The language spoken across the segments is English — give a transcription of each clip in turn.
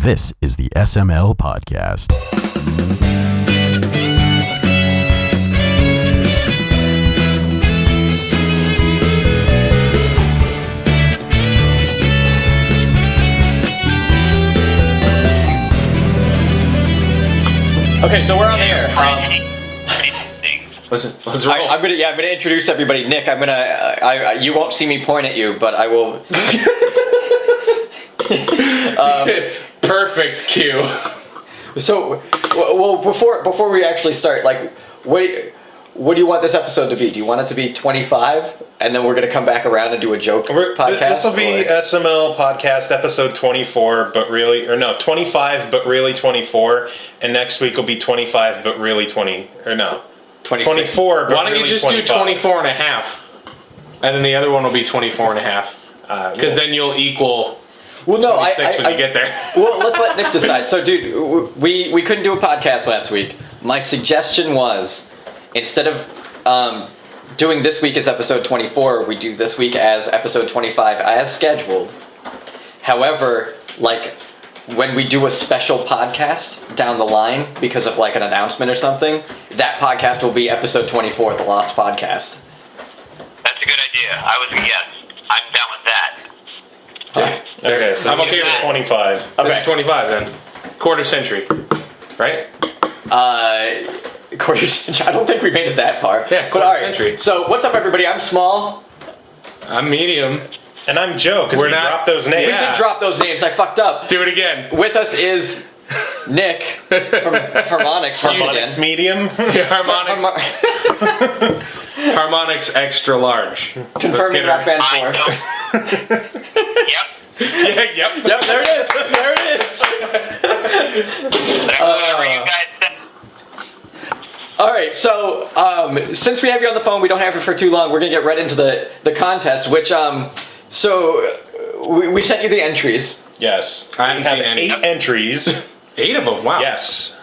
This is the SML podcast. Okay, so we're on the air. I'm gonna introduce everybody. Nick, you won't see me point at you, but I will. Perfect cue. So, well, before we actually start, like, what do you want this episode to be? Do you want it to be 25, and then we're gonna come back around and do a joke podcast? This will be SML podcast episode 24, but really, or no, 25, but really 24, and next week will be 25, but really 24, but why don't really you just 25. do 24 and a half, and then the other one will be 24 and a half, because then you'll equal. Well, no, 26 when you get there. Well, let's let Nick decide. So, dude, we couldn't do a podcast last week. My suggestion was, instead of doing this week as episode 24, we do this week as episode 25 as scheduled. However, like, when we do a special podcast down the line because of like an announcement or something, that podcast will be episode 24, the Lost Podcast. That's a good idea. I'm down with that. Okay, so I'm okay with 25. This is 25 then. Quarter century, right? Quarter century. I don't think we made it that far. Yeah, but all right. century. So, what's up, everybody? I'm Small. I'm medium. And I'm Joe, because we dropped those names. We did drop those names. I fucked up. Do it again. With us is Nick from Harmonix. Harmonix medium. Yeah, Harmonix extra large. Confirming Rock Band 4. Yep. Yep. Yep, there it is. There it is. Whatever you guys said. All right, so since we have you on the phone, we don't have you for too long. We're gonna get right into the contest, which we sent you the entries. Yes. I haven't we have seen any. 8 entries. 8 of them. Wow. Yes.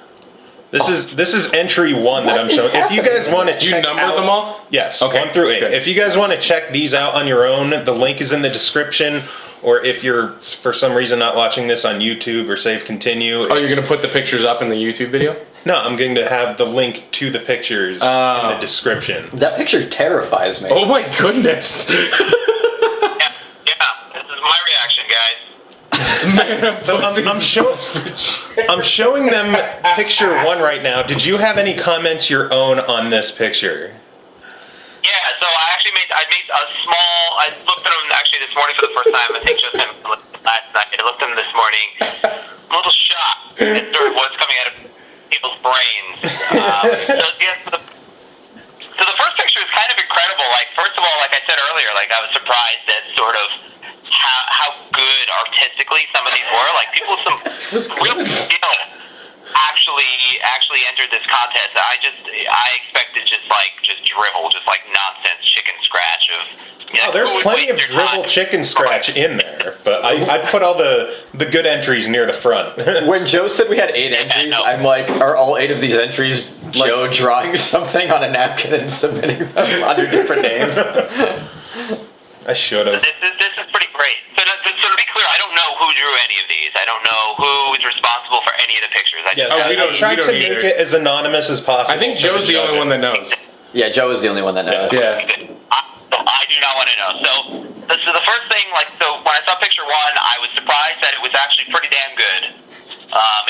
This is entry 1 that I'm showing. If you guys want to check You numbered them all? Yes, Okay, 1 through 8. good. If you guys want to check these out on your own, the link is in the description. Or if you're, for some reason, not watching this on YouTube or Save Continue. Oh, you're going to put the pictures up in the YouTube video? No, I'm going to have the link to the pictures in the description. That picture terrifies me. Oh my goodness. Yeah, this is my reaction, guys. Man, So I'm showing them picture 1 right now. Did you have any comments your own on this picture? Yeah, so I made a small. I looked at them actually this morning for the first time. I think just last night. I looked at them this morning. I'm a little shocked at sort of what's coming out of people's brains. So the first picture is kind of incredible. Like, first of all, like I said earlier, like I was surprised at sort of how good artistically some of these were. Like people with some real skill actually entered this contest. I expected just drivel, just like nonsense chicken scratch of. There's plenty of drivel chicken scratch in there, but I put all the good entries near the front. When Joe said we had 8 entries, I'm like, are all 8 of these entries Joe drawing something on a napkin and submitting them under different names? I should have. This is pretty great. So to be clear, I don't know who drew any of these. I don't know who is responsible for any of the pictures. I tried to make it as anonymous as possible. I think Joe's the only one that knows. Yeah, Joe is the only one that knows. Yeah. I do not want to know. So the first thing, so when I saw picture 1, I was surprised that it was actually pretty damn good.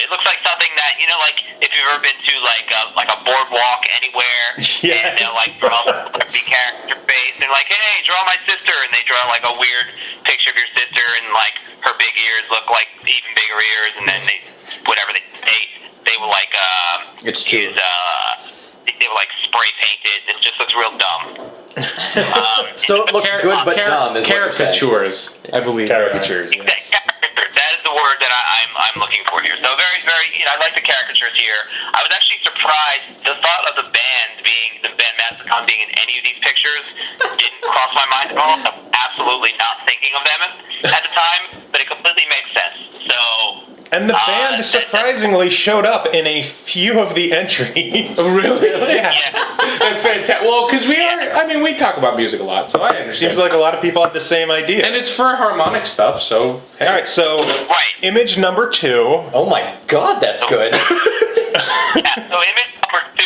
It looks like something that, like if you've ever been to like a boardwalk anywhere, yes. And they'll draw every character face and hey, draw my sister, and they draw a weird picture of your sister, and her big ears look like even bigger ears, and then they will It's true. they will spray paint it. It just looks real dumb. So it looks good but dumb is caricatures, I believe. Caricatures. Yes. That is the word that I'm looking for here. So very, very, I like the caricatures here. I was actually surprised. The thought of the band Mastodon being in any of these pictures didn't cross my mind at all. I'm absolutely not thinking of them at the time, but it completely makes sense. So. And the band surprisingly showed up in a few of the entries. Oh, really? Yes. Yeah. That's fantastic. Well, because we talk about music a lot, so I understand. Seems like a lot of people have the same idea. And it's for harmonic stuff, so... Hey. All right, so image number 2. Oh my god, that's good. Yeah, so image number 2.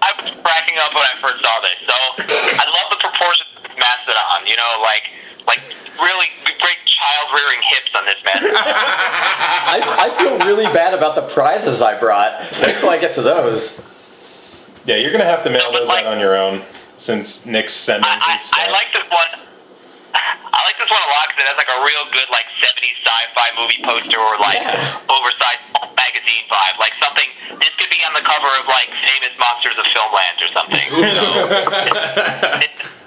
I was cracking up when I first saw this. So I love the proportions of this mastodon. You know, like really great child-rearing hips on this mastodon. I feel really bad about the prizes I brought. Wait till I get to those. Yeah, you're gonna have to mail those out on your own since Nick's sending his stuff. I like this one. I like this one a lot because it has like a real good like 70s sci-fi movie poster or like oversized magazine vibe. Like something, this could be on the cover of like Famous Monsters of Filmland or something.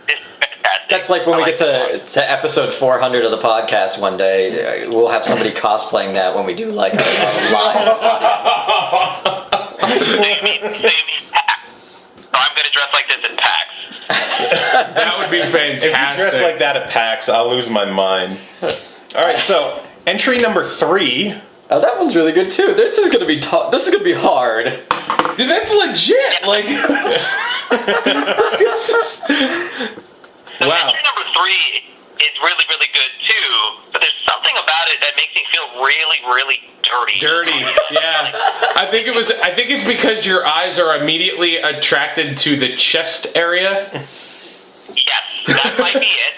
It's fantastic. That's like when we get to episode 400 of the podcast one day, we'll have somebody cosplaying that when we do like a live audience. So you mean PAX. So I'm going to dress like this at PAX. That would be fantastic. If you dress like that at PAX, I'll lose my mind. All right, so entry number 3. Oh, that one's really good too. This is gonna be this is gonna be hard. Dude, that's legit. Like, So wow. entry number 3 is really, really good too, but there's something about it that makes me feel really, really dirty. Dirty, yeah. I think it's because your eyes are immediately attracted to the chest area. Yes, that might be it.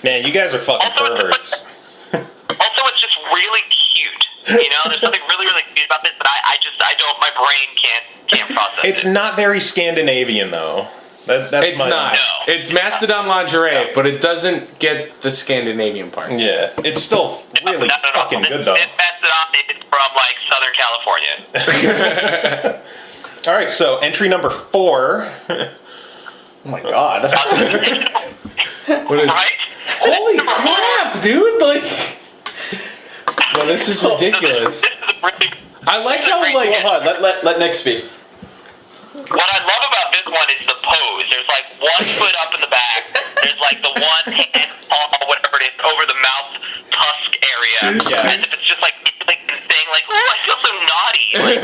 Man, you guys are fucking perverts. Also, it's just really cute. You know, there's something really, really cute about this, but I don't. My brain can't process It's it. not very Scandinavian, though. That's It's my not. No. It's Mastodon Lingerie, but it doesn't get the Scandinavian part. Yeah, it's still really fucking good, though. This Mastodon is from like Southern California. All right, so entry number 4. Oh my god. What is? Right? Holy crap, dude! Like, well, this is ridiculous. This is really. I like how Hold like. Hold on, let Nick speak. What I love about this one is the pose. There's like one foot up in the back. There's like the one hand, paw, whatever it is, over the mouth tusk area. Yeah. As if it's just like saying like, "Oh, I feel so naughty." Like,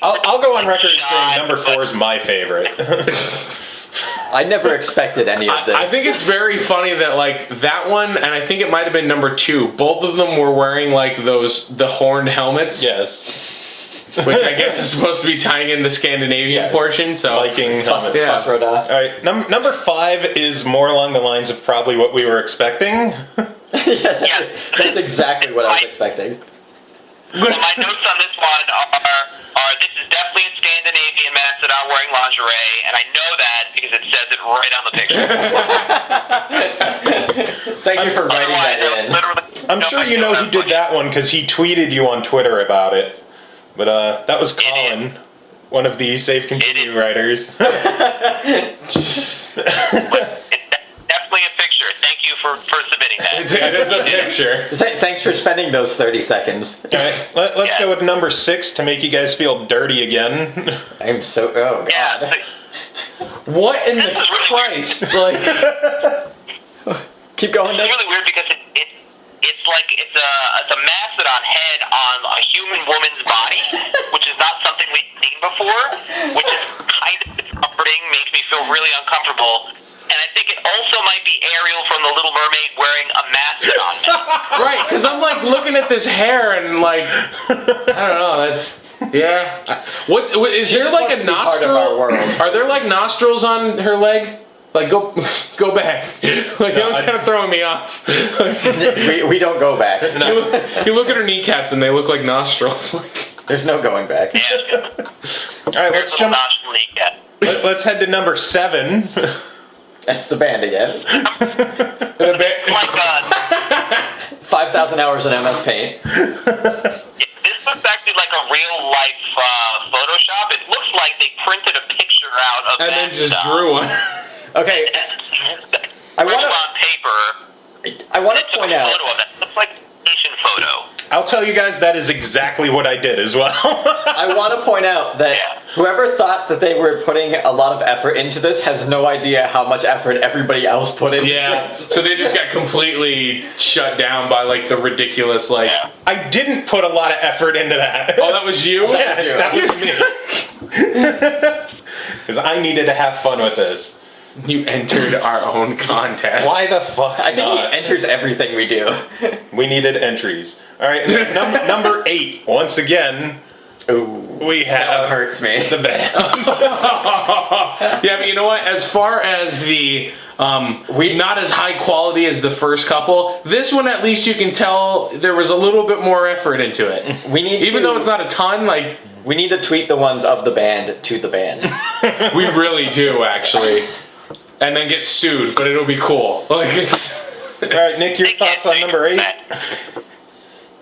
I'll go on record saying number 4 is my favorite. I never expected any of this. I think it's very funny that like that one, and I think it might have been number 2. Both of them were wearing like the horned helmets. Yes. Which I guess is supposed to be tying in the Scandinavian portion. So Viking helmet. Yeah. Fussroda. All right, number 5 is more along the lines of probably what we were expecting. Yeah, that's exactly what I was expecting. So my notes on this one are this is definitely a Scandinavian mastodon wearing lingerie, and I know that because it says it right on the picture. Thank you for writing that in. I'm sure you know who did that one because he tweeted you on Twitter about it. But that was Colin, one of the Save Continue writers. It's definitely a picture. Thank you for submitting that. It is a picture. Thanks for spending those 30 seconds. All right, let's go with number 6 to make you guys feel dirty again. I'm so... Oh, Yeah, God. What in This the is really Christ? Like, Keep going, it's Nick. really weird because it's like it's a mastodon head on a human woman's body, which is not something we've seen before, which is kind of discomforting, makes me feel really uncomfortable. And I think it also might be Ariel from The Little Mermaid wearing a mastodon mask. right? Because I'm like looking at this hair and like, I don't know. That's yeah. What is there just like wants a to be part of nostril? our world. Are there like nostrils on her leg? Like go back. Like that was kind of throwing me off. We don't go back. You look at her kneecaps and they look like nostrils. Like There's no going back. Yeah, All right, let's jump. Yeah. Let's head to number 7. That's the band again. a bit. Like 5,000 hours in MS Paint. this looks actually like a real life Photoshop. It looks like they printed a picture out of And that then just stuff. drew one. Okay, I wanna- on paper. I want to Took point a out... photo of it. It looks like a station photo. I'll tell you guys that is exactly what I did as well. I want to point out that whoever thought that they were putting a lot of effort into this has no idea how much effort everybody else put into Yeah. this. So they just got completely shut down by like the ridiculous like. Yeah. I didn't put a lot of effort into that. Oh, that was you. Yes, that was me. Because I needed to have fun with this. You entered our own contest. Why the fuck I think not? he enters everything we do. We needed entries. All right, number 8. Once again, Ooh, we that one have hurts me. the band. Yeah, but you know what? As far as the not as high quality as the first couple, this one at least you can tell there was a little bit more effort into it. We need Even though it's not a ton, like we need to tweet the ones of the band to the band. we really do actually, and then get sued. But it'll be cool. Like it's. All right, Nick, your thoughts on number 8?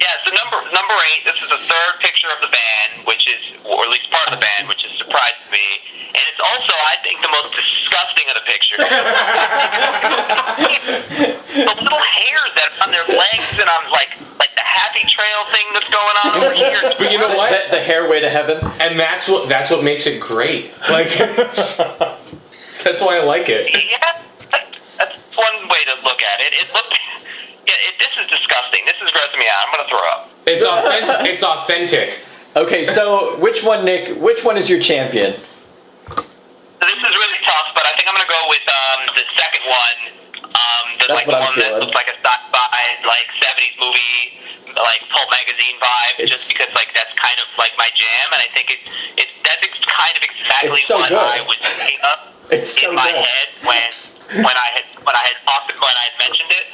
Yeah, so number 8, this is the third picture of the band, which is, or at least part of the band, which has surprised me. And it's also, I think, the most disgusting of the pictures. The little hairs that are on their legs, and I'm like the happy trail thing that's going on over here. But you know what? The hairway to heaven. And that's what makes it great. Like that's why I like it. Yeah, that's one way to look at it. It looked. Yeah, this is disgusting. This is grossing me out. I'm gonna throw up. It's authentic. It's authentic. Okay, so which one, Nick? Which one is your champion? So this is really tough, but I think I'm gonna go with the second one. That's the what I'm one that feeling. looks like a sci-fi, like 70s movie, like pulp magazine vibe. Just because like that's kind of like my jam, and I think that's kind of exactly It's so what good. I was thinking of It's so in my good. head when I had mentioned it,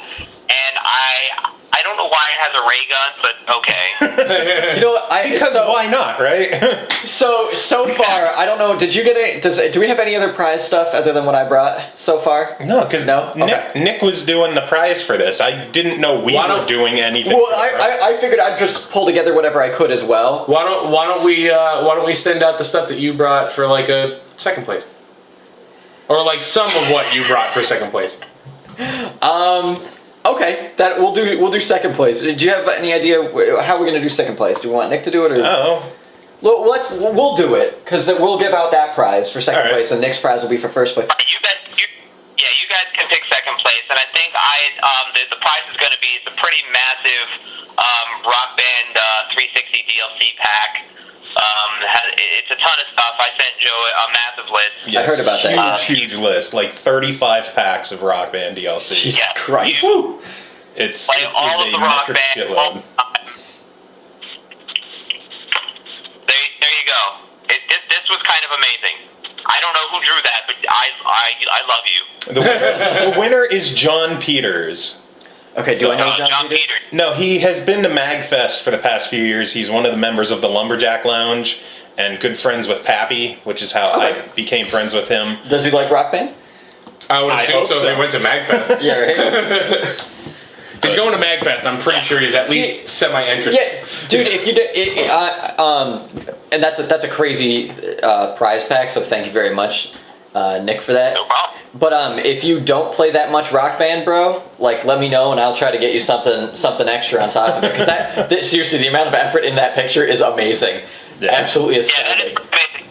and I don't know why it has a ray gun, but okay. You know what? Because why not, right? So far, I don't know. Did you get do we have any other prize stuff other than what I brought so far? No, because No? Okay. Nick was doing the prize for this. I didn't know we Why were don't- doing anything. Well, for the prize. I figured I'd just pull together whatever I could as well. Why don't we send out the stuff that you brought for like a second place, or like some of what you brought for second place? Okay, that we'll do second place. Do you have any idea how we're gonna do second place? Do you want Nick to do it or? Oh, We'll do it because we'll give out that prize for second All right. place, and Nick's prize will be for first place. You guys can pick second place, and I think the prize is going to be a pretty massive Rock Band 360 DLC pack. It's a ton of stuff. I sent Joe a massive list. yes, heard about that. Huge list, like 35 packs of Rock Band DLC. Jesus Yeah, Christ! you- It's Like it all is of a the Rock metric Band. shitload. There you go. This was kind of amazing. I don't know who drew that, but I love you. The winner is John Peters. Okay, do I know John Peters? Peters. No, he has been to MagFest for the past few years. He's one of the members of the Lumberjack Lounge and good friends with Pappy, which is how Okay. I became friends with him. Does he like Rock Band? I would I assume hope so. If so. they went to Magfest. Yeah, right. He's going to Magfest. I'm pretty sure he's at least semi-interested. Yeah, dude. If you do, and that's a crazy prize pack. So thank you very much, Nick, for that. No problem. But if you don't play that much Rock Band, bro, like let me know and I'll try to get you something extra on top of it. Because seriously, the amount of effort in that picture is amazing. Yeah. Absolutely Yeah, that is astounding. amazing.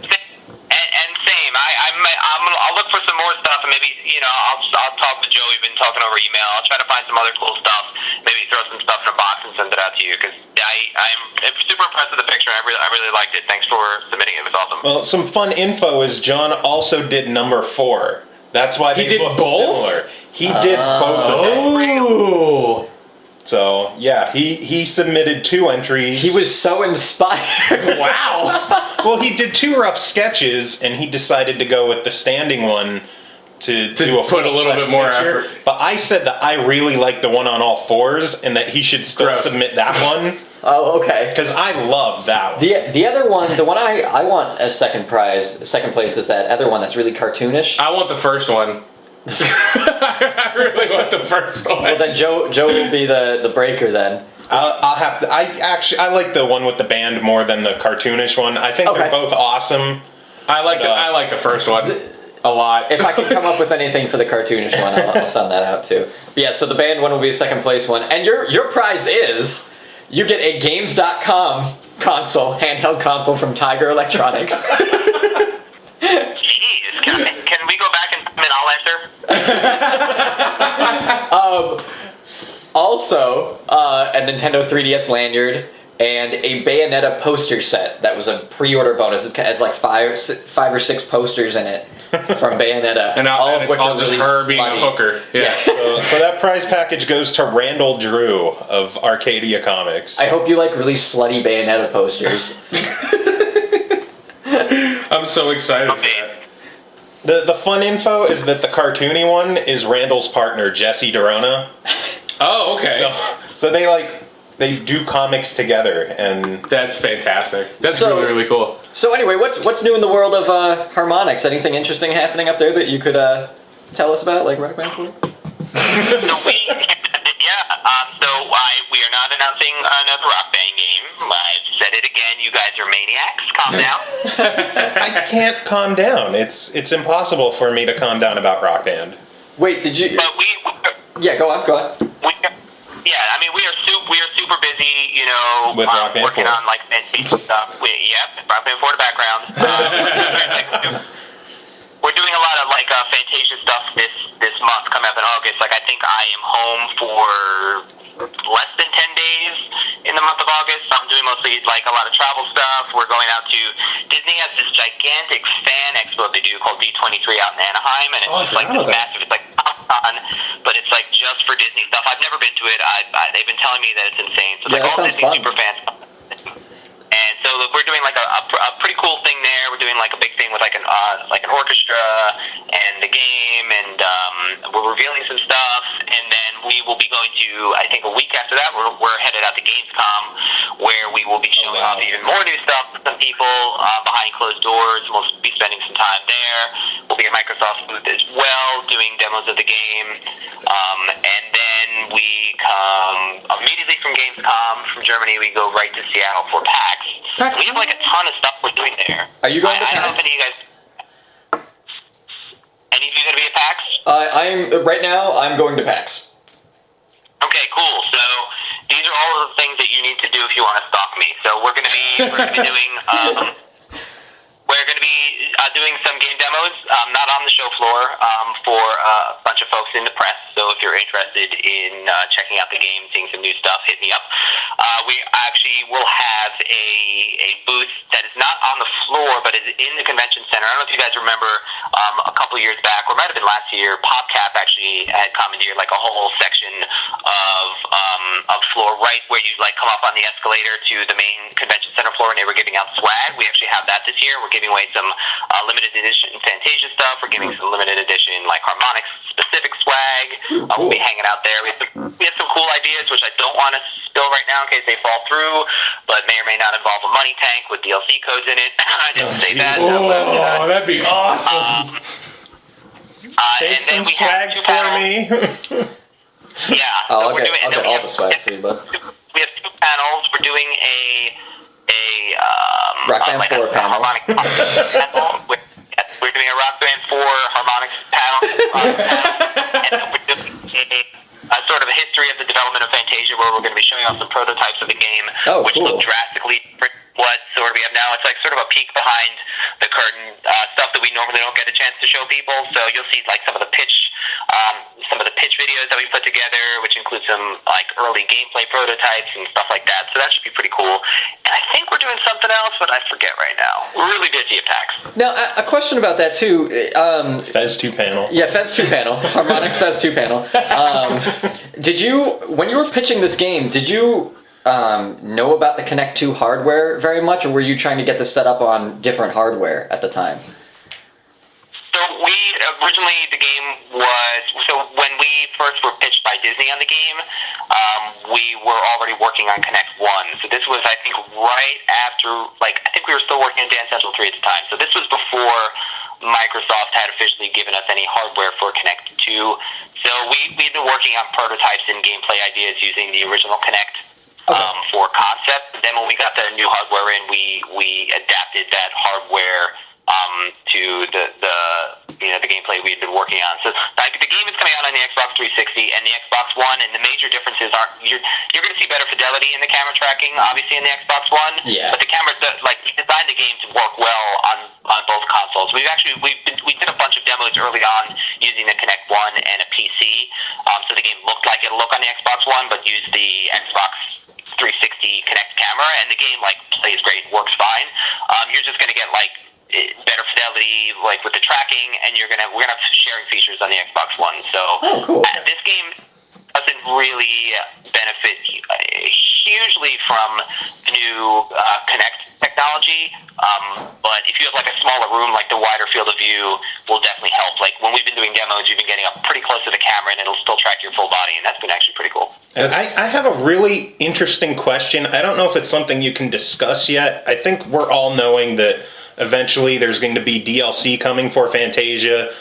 And same. I'll look for some more stuff, and maybe I'll talk to Joe. We've been talking over email. I'll try to find some other cool stuff. Maybe throw some stuff in a box and send it out to you because I'm super impressed with the picture. I really liked it. Thanks for submitting it. It was awesome. Well, some fun info is John also did number 4. That's why they did look both? similar. He did both of them. Oh. So yeah, he submitted 2 entries. He was so inspired. Wow. Well, he did 2 rough sketches, and he decided to go with the standing one to do a put a little full-fledged bit more picture. effort. But I said that I really like the one on all 4s, and that he should still Gross. submit that one Oh, okay. because I love that one. The other one, the one I want as second place is that other one that's really cartoonish. I want the first one. I really want the first one. Well, then Joe will be the breaker then. I'll have to. I like the one with the band more than the cartoonish one. I think Okay. they're both awesome. I like the first one a lot. If I can come up with anything for the cartoonish one, I'll send that out too. But yeah, so the band one will be the second place one, and your prize is you get a Games.com handheld console from Tiger Electronics. Jeez, can we go back and I'll answer? Also, a Nintendo 3DS lanyard and a Bayonetta poster set that was a pre-order bonus. It has like five or six posters in it from Bayonetta. And all of it's which all are just really her being a slutty. hooker. Yeah. So that prize package goes to Randall Drew of Arcadia Comics. I hope you like really slutty Bayonetta posters. I'm so excited for that. The fun info is that the cartoony one is Randall's partner, Jesse Dorona. Oh, okay. So they do comics together, and That's fantastic. That's So- really, really cool. So anyway, what's new in the world of Harmonix? Anything interesting happening up there that you could tell us about, like Rock Band 4? We are not announcing another Rock Band game. I've said it again. You guys are maniacs. Calm down. I can't calm down. It's impossible for me to calm down about Rock Band. Wait, did you? But Yeah, go on. we are super busy. You know, With Rock Band working 4. on like Fantasia stuff. Rock Band 4 to background. We're doing a lot of like Fantasia stuff this month coming up in August. Like I think I am home for less than 10 days in the month of August. I'm doing mostly like a lot of travel stuff. We're going out to Disney has this gigantic fan expo they do called D23 out in Anaheim, and it's just like this massive. It's like Comic-Con, but it's like just for Disney stuff. I've never been to it. They've been telling me that it's insane. So it's Yeah, like that all sounds Disney fun. super fans. And so look, we're doing like a pretty cool thing there. We're doing like a big thing with like an orchestra and the game, and we're revealing some stuff. And then we will be going to, I think a week after that, we're headed out to Gamescom, where we will be showing off even more new stuff to some people behind closed doors. We'll be spending some time there. We'll be at Microsoft's booth as well, doing demos of the game. And then we come immediately from Gamescom, from Germany, we go right to Seattle for PAX. We have like a ton of stuff we're doing there. Are you going to I don't know PAX? if any of you going to be at PAX? Right now. I'm going to PAX. Okay, cool. So these are all of the things that you need to do if you want to stalk me. So we're going to be doing some game demos, not on the show floor, for a bunch of folks in the press. So if you're interested in checking out the game, seeing some new stuff, hit me up. We actually will have a booth that is not on the floor, but is in the convention center. I don't know if you guys remember a couple years back, or it might have been last year, PopCap actually had commandeered like a whole section of floor right where you like come up on the escalator to the main convention center floor, and they were giving out swag. We actually have that this year. We're giving away some limited edition Fantasia stuff. We're giving some limited edition like Harmonix specific swag. We'll be hanging out there. We have some cool ideas, which I don't want to spill right now in case they fall through, but may or may not involve a money tank with DLC codes in it. I didn't say that. Oh, that'd be awesome. Take and then some we have swag two for panels. me. Yeah. Oh, so we're doing, I'll and then get we all have, the swag for you, bud. We have two panels. We're doing a Rock Band 4 panel. Harmonix panel. We're doing a Rock Band 4 Harmonix panel. And then we're doing a sort of a history of the development of Fantasia, where we're going to be showing off some prototypes of the game, which cool. look drastically different from what sort of we have now. It's like sort of a peek behind the curtain, stuff that we normally don't get a chance to show people. So you'll see like some of the pitch videos that we put together, which include some like early gameplay prototypes and stuff like that. So that should be pretty cool. And I think we're doing something else, but I forget right now. We're really busy at PAX. Now, a question about that too. Fez 2 panel. Yeah, Fez 2 panel, Harmonix Fez 2 panel. Did you, when you were pitching this game, did you know about the Connect 2 hardware very much, or were you trying to get this set up on different hardware at the time? So originally the game was, so when we first were pitched by Disney on the game, we were already working on Connect 1. So this was, I think, right after, like, I think we were still working on Dance Central 3 at the time. So this was before Microsoft had officially given us any hardware for Connect 2. So we'd been working on prototypes and gameplay ideas using the original Connect for concept. Then when we got the new hardware in, we adapted that hardware to the gameplay we had been working on. So the game is coming out on the Xbox 360 and the Xbox One, and the major differences are you're going to see better fidelity in the camera tracking, obviously in the Xbox One. Yeah. But the camera, we designed the game to work well on both consoles. We did a bunch of demos early on using the Kinect One and a PC, so the game looked like it'll look on the Xbox One, but used the Xbox 360 Kinect camera. camera, and the game like plays great, works fine. You're just going to get like better fidelity, like with the tracking, and we're gonna have sharing features on the Xbox One. So cool. This game doesn't really benefit hugely from the new Kinect technology, but if you have like a smaller room, like the wider field of view will definitely help. Like when we've been doing demos, we've been getting up pretty close to the camera, and it'll still track your full body, and that's been actually pretty cool. I have a really interesting question. I don't know if it's something you can discuss yet. I think we're all knowing that eventually there's going to be DLC coming for Fantasia.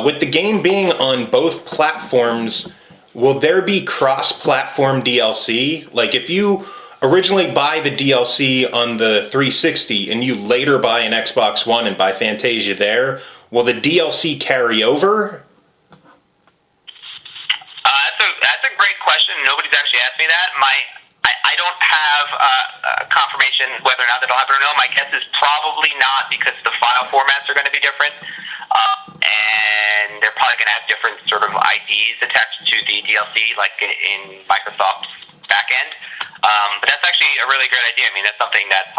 With the game being on both platforms, will there be cross-platform DLC? Like if you originally buy the DLC on the 360 and you later buy an Xbox One and buy Fantasia there, will the DLC carry over? That's a great question. Nobody's actually asked me that. I don't have confirmation whether or not that'll happen or no. My guess is probably not, because the file formats are going to be different, and they're probably going to have different sort of IDs attached to the DLC, like in Microsoft's backend. But that's actually a really great idea. I mean, that's something that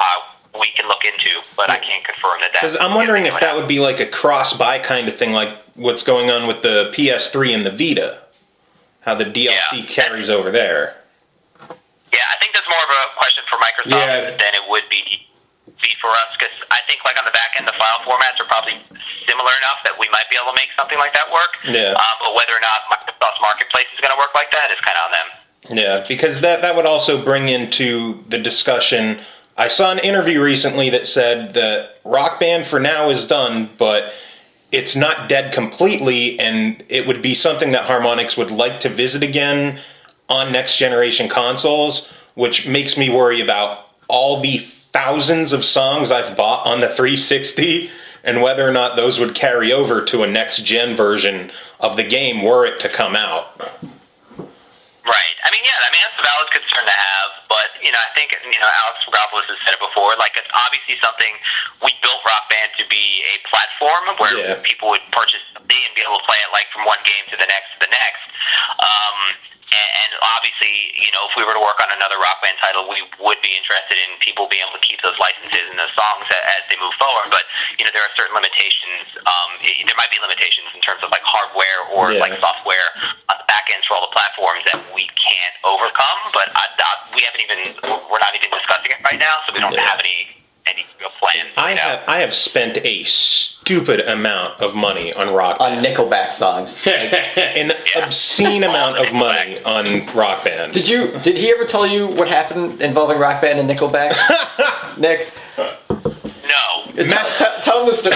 we can look into, but I can't confirm that. Because I'm wondering if that would be like a cross-buy kind of thing, like what's going on with the PS3 and the Vita, how the DLC carries over there. Yeah, I think that's more of a question for Microsoft than it would be for us, because I think like on the back end, the file formats are probably similar enough that we might be able to make something like that work. Yeah. But whether or not Microsoft's marketplace is going to work like that is kind of on them. Yeah, because that would also bring into the discussion. I saw an interview recently that said that Rock Band for now is done, but it's not dead completely, and it would be something that Harmonix would like to visit again on next generation consoles, which makes me worry about all the thousands of songs I've bought on the 360 and whether or not those would carry over to a next gen version of the game were it to come out. Right. I mean, that's a valid concern to have, but, I think, Alex Rogopoulos has said it before, like, it's obviously something, we built Rock Band to be a platform where people would purchase something and be able to play it, like, from one game to the next. And obviously, if we were to work on another Rock Band title, we would be interested in people being able to keep those licenses and those songs as they move forward. But, there are certain limitations. There might be limitations in terms of like hardware or like software on the back ends for all the platforms that we can't overcome. But we're not even discussing it right now, so we don't have any real plans. I have spent a stupid amount of money on Rock Band. On Nickelback songs. An obscene amount of money on Rock Band. Did he ever tell you what happened involving Rock Band and Nickelback? Nick? No. Tell him this stuff.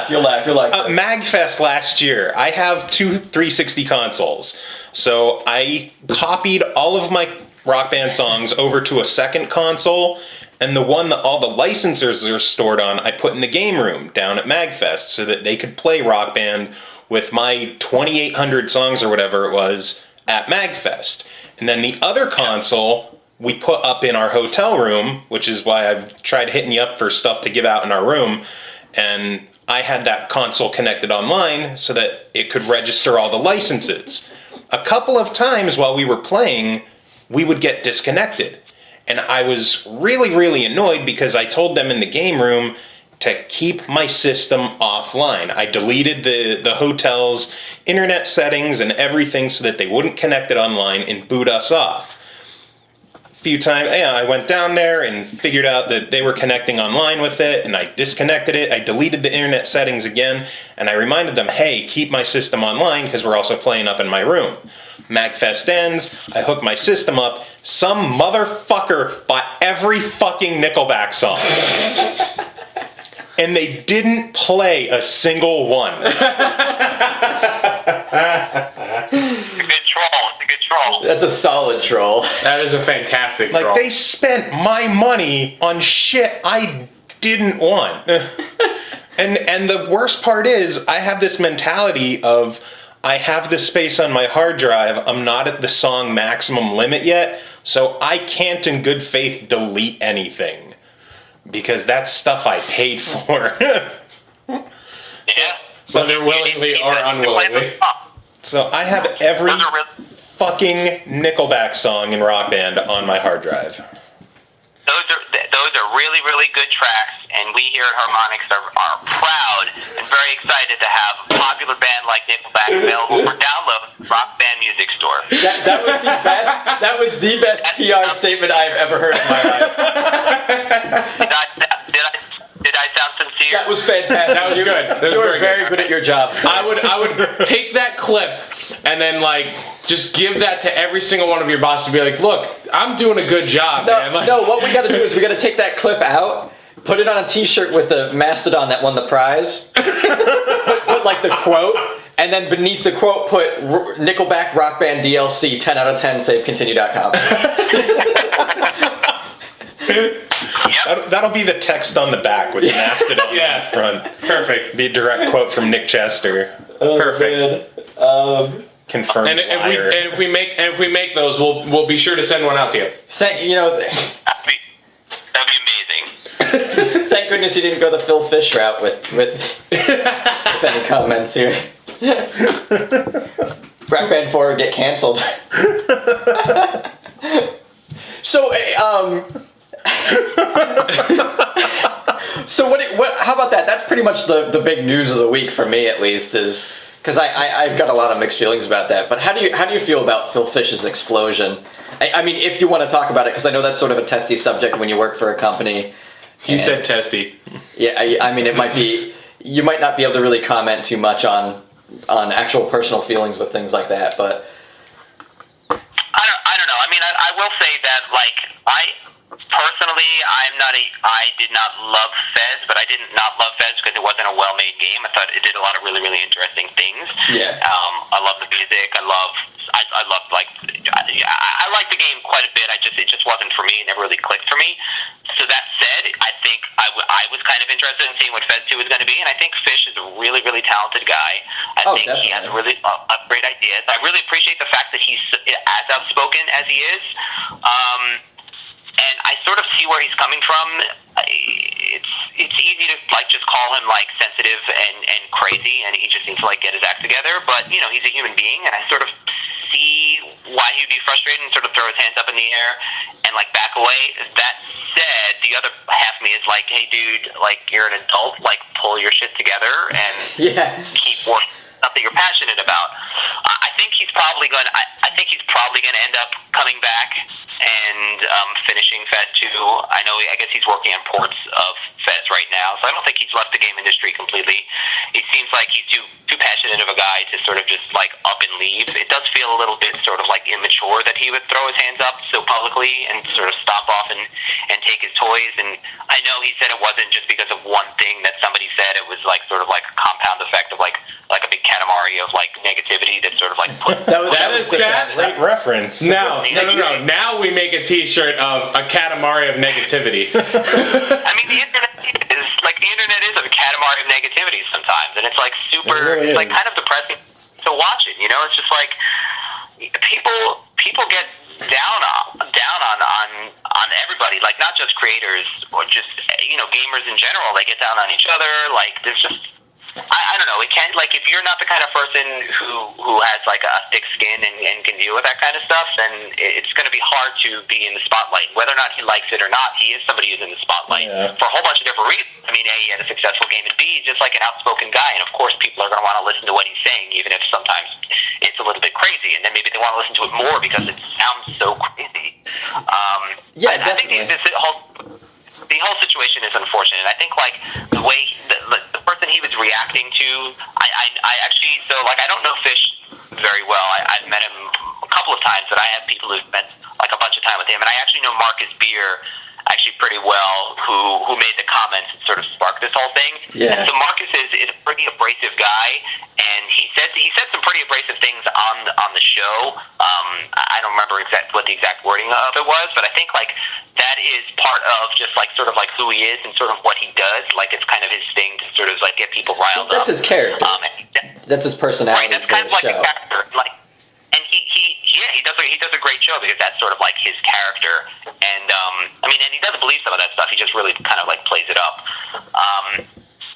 You'll laugh. MagFest last year, I have two 360 consoles. So I copied all of my Rock Band songs over to a second console, and the one that all the licensors are stored on, I put in the game room down at MagFest so that they could play Rock Band with my 2,800 songs or whatever it was at MagFest. And then the other console we put up in our hotel room, which is why I've tried hitting you up for stuff to give out in our room. And I had that console connected online so that it could register all the licenses. A couple of times while we were playing, we would get disconnected. And I was really, really annoyed because I told them in the game room to keep my system offline. I deleted the hotel's internet settings and everything so that they wouldn't connect it online and boot us off. A few times, I went down there and figured out that they were connecting online with it, and I disconnected it. I deleted the internet settings again, and I reminded them, hey, keep my system online because we're also playing up in my room. MagFest ends, I hook my system up, some motherfucker bought every fucking Nickelback song. And they didn't play a single one. It's a good troll. That's a solid troll. That is a fantastic troll. Like, they spent my money on shit I didn't want. And the worst part is, I have this mentality of, I have the space on my hard drive, I'm not at the song maximum limit yet, so I can't in good faith delete anything. Because that's stuff I paid for. Yeah. Whether willingly or unwillingly. So I have every fucking Nickelback song in Rock Band on my hard drive. those are really, really good tracks, and we here at Harmonix are proud and very excited to have a popular band like Nickelback available for download in Rock Band Music Store. That was the best PR statement I've ever heard in my life. Did I sound sincere? That was fantastic. That was good. You were very good at your job. So. I would take that clip and then just give that to every single one of your bosses and be like, look, I'm doing a good job, man. No, what we got to do is we got to take that clip out, put it on a T-shirt with the Mastodon that won the prize, put the quote, and then beneath the quote put Nickelback Rock Band DLC 10 out of 10 savecontinue.com. Yep. That'll be the text on the back with the Mastodon in front. Perfect. Be a direct quote from Nick Chester. Perfect. Confirmed. And if we make those, we'll be sure to send one out to you. That'd be amazing. Thank goodness you didn't go the Phil Fish route with any comments here. Rock Band 4 would get canceled. So, so what? How about that? That's pretty much the big news of the week for me, at least, is because I've got a lot of mixed feelings about that. But how do you feel about Phil Fish's explosion? I mean, if you want to talk about it, because I know that's sort of a testy subject when you work for a company. He said testy. Yeah, I mean, it might be. You might not be able to really comment too much on actual personal feelings with things like that, but. I don't know. I mean, I will say that, personally, I did not love Fez, but I did not love Fez because it wasn't a well-made game. I thought it did a lot of really, really interesting things. Yeah. I love the music. I liked the game quite a bit. It just wasn't for me. It never really clicked for me. So that said, I think I was kind of interested in seeing what Fez 2 was going to be, and I think Fish is a really, really talented guy. I think definitely. he has really great ideas. I really appreciate the fact that he's as outspoken as he is. And I sort of see where he's coming from. It's easy to just call him sensitive and crazy, and he just needs to get his act together. But he's a human being, and I sort of see why he'd be frustrated and sort of throw his hands up in the air and back away. That said, the other half of me is hey, dude, you're an adult. Pull your shit together and keep working something you're passionate about. I think he's probably going to end up coming back and finishing Fez 2. I guess he's working on ports of Fez right now, so I don't think he's left the game industry completely. He seems like he's too passionate of a guy to sort of just up and leave. It does feel a little bit sort of immature that he would throw his hands up so publicly and sort of stomp off and take his toys. And I know he said it wasn't just because of one thing that somebody said. It was sort of a compound effect of a big Katamari of negativity that sort of put. that is Great reference. No. Now we make a T-shirt of a Katamari of negativity. I mean, the internet is a Katamari of negativity sometimes, and it's super. It really it's is. kind of depressing to watch it. It's just people get down on everybody, not just creators or just gamers in general. They get down on each other. There's just. I don't know. It can't if you're not the kind of person who has a thick skin and can deal with that kind of stuff, then it's going to be hard to be in the spotlight. Whether or not he likes it or not, he is somebody who's in the spotlight for a whole bunch of different reasons. I mean, A, he had a successful game, and B, he's just an outspoken guy, and of course people are going to want to listen to what he's saying, even if sometimes it's a little bit crazy, and then maybe they want to listen to it more because it sounds so crazy. Definitely. I think the whole situation is unfortunate. I think the way the person he was reacting to, I actually I don't know Fish very well. I've met him a couple of times, but I have people who've spent a bunch of time with him, and I actually know Marcus Beer actually pretty well, who made the comments that sort of sparked this whole thing. Yeah. And so Marcus is a pretty abrasive guy, and he said some pretty abrasive things on the show. I don't remember what the exact wording of it was, but I think that is part of just sort of who he is and sort of what he does. It's kind of his thing to sort of get people riled up. That's his character. That's his personality. Right, that's for kind of the show. a character. And he does a great show because that's sort of his character. And and he doesn't believe some of that stuff. He just really kind of plays it up.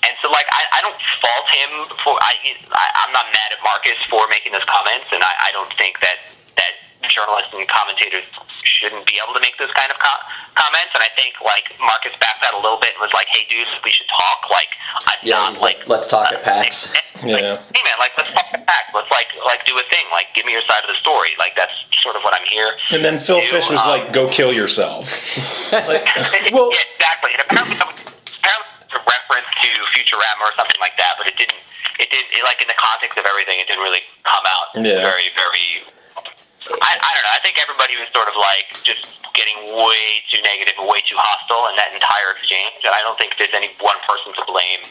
And so I don't fault him for. I'm not mad at Marcus for making those comments, and I don't think that journalists and commentators shouldn't be able to make those kind of comments, and I think like Marcus backed out a little bit and was like, "Hey, dude, we should talk." Like, I'm not he's like, let's talk at PAX. Like, Yeah. hey man, like let's talk at PAX. Let's like do a thing. Like, give me your side of the story. Like, that's sort of what I'm here. And then Phil Fish was like, "Go kill yourself." Well- yeah, exactly. And apparently it's a reference to Futurama or something like that, but it didn't. It like in the context of everything, it didn't really come out very, very. I don't know. I think everybody was sort of like just getting way too negative and way too hostile in that entire exchange, and I don't think there's any one person to blame.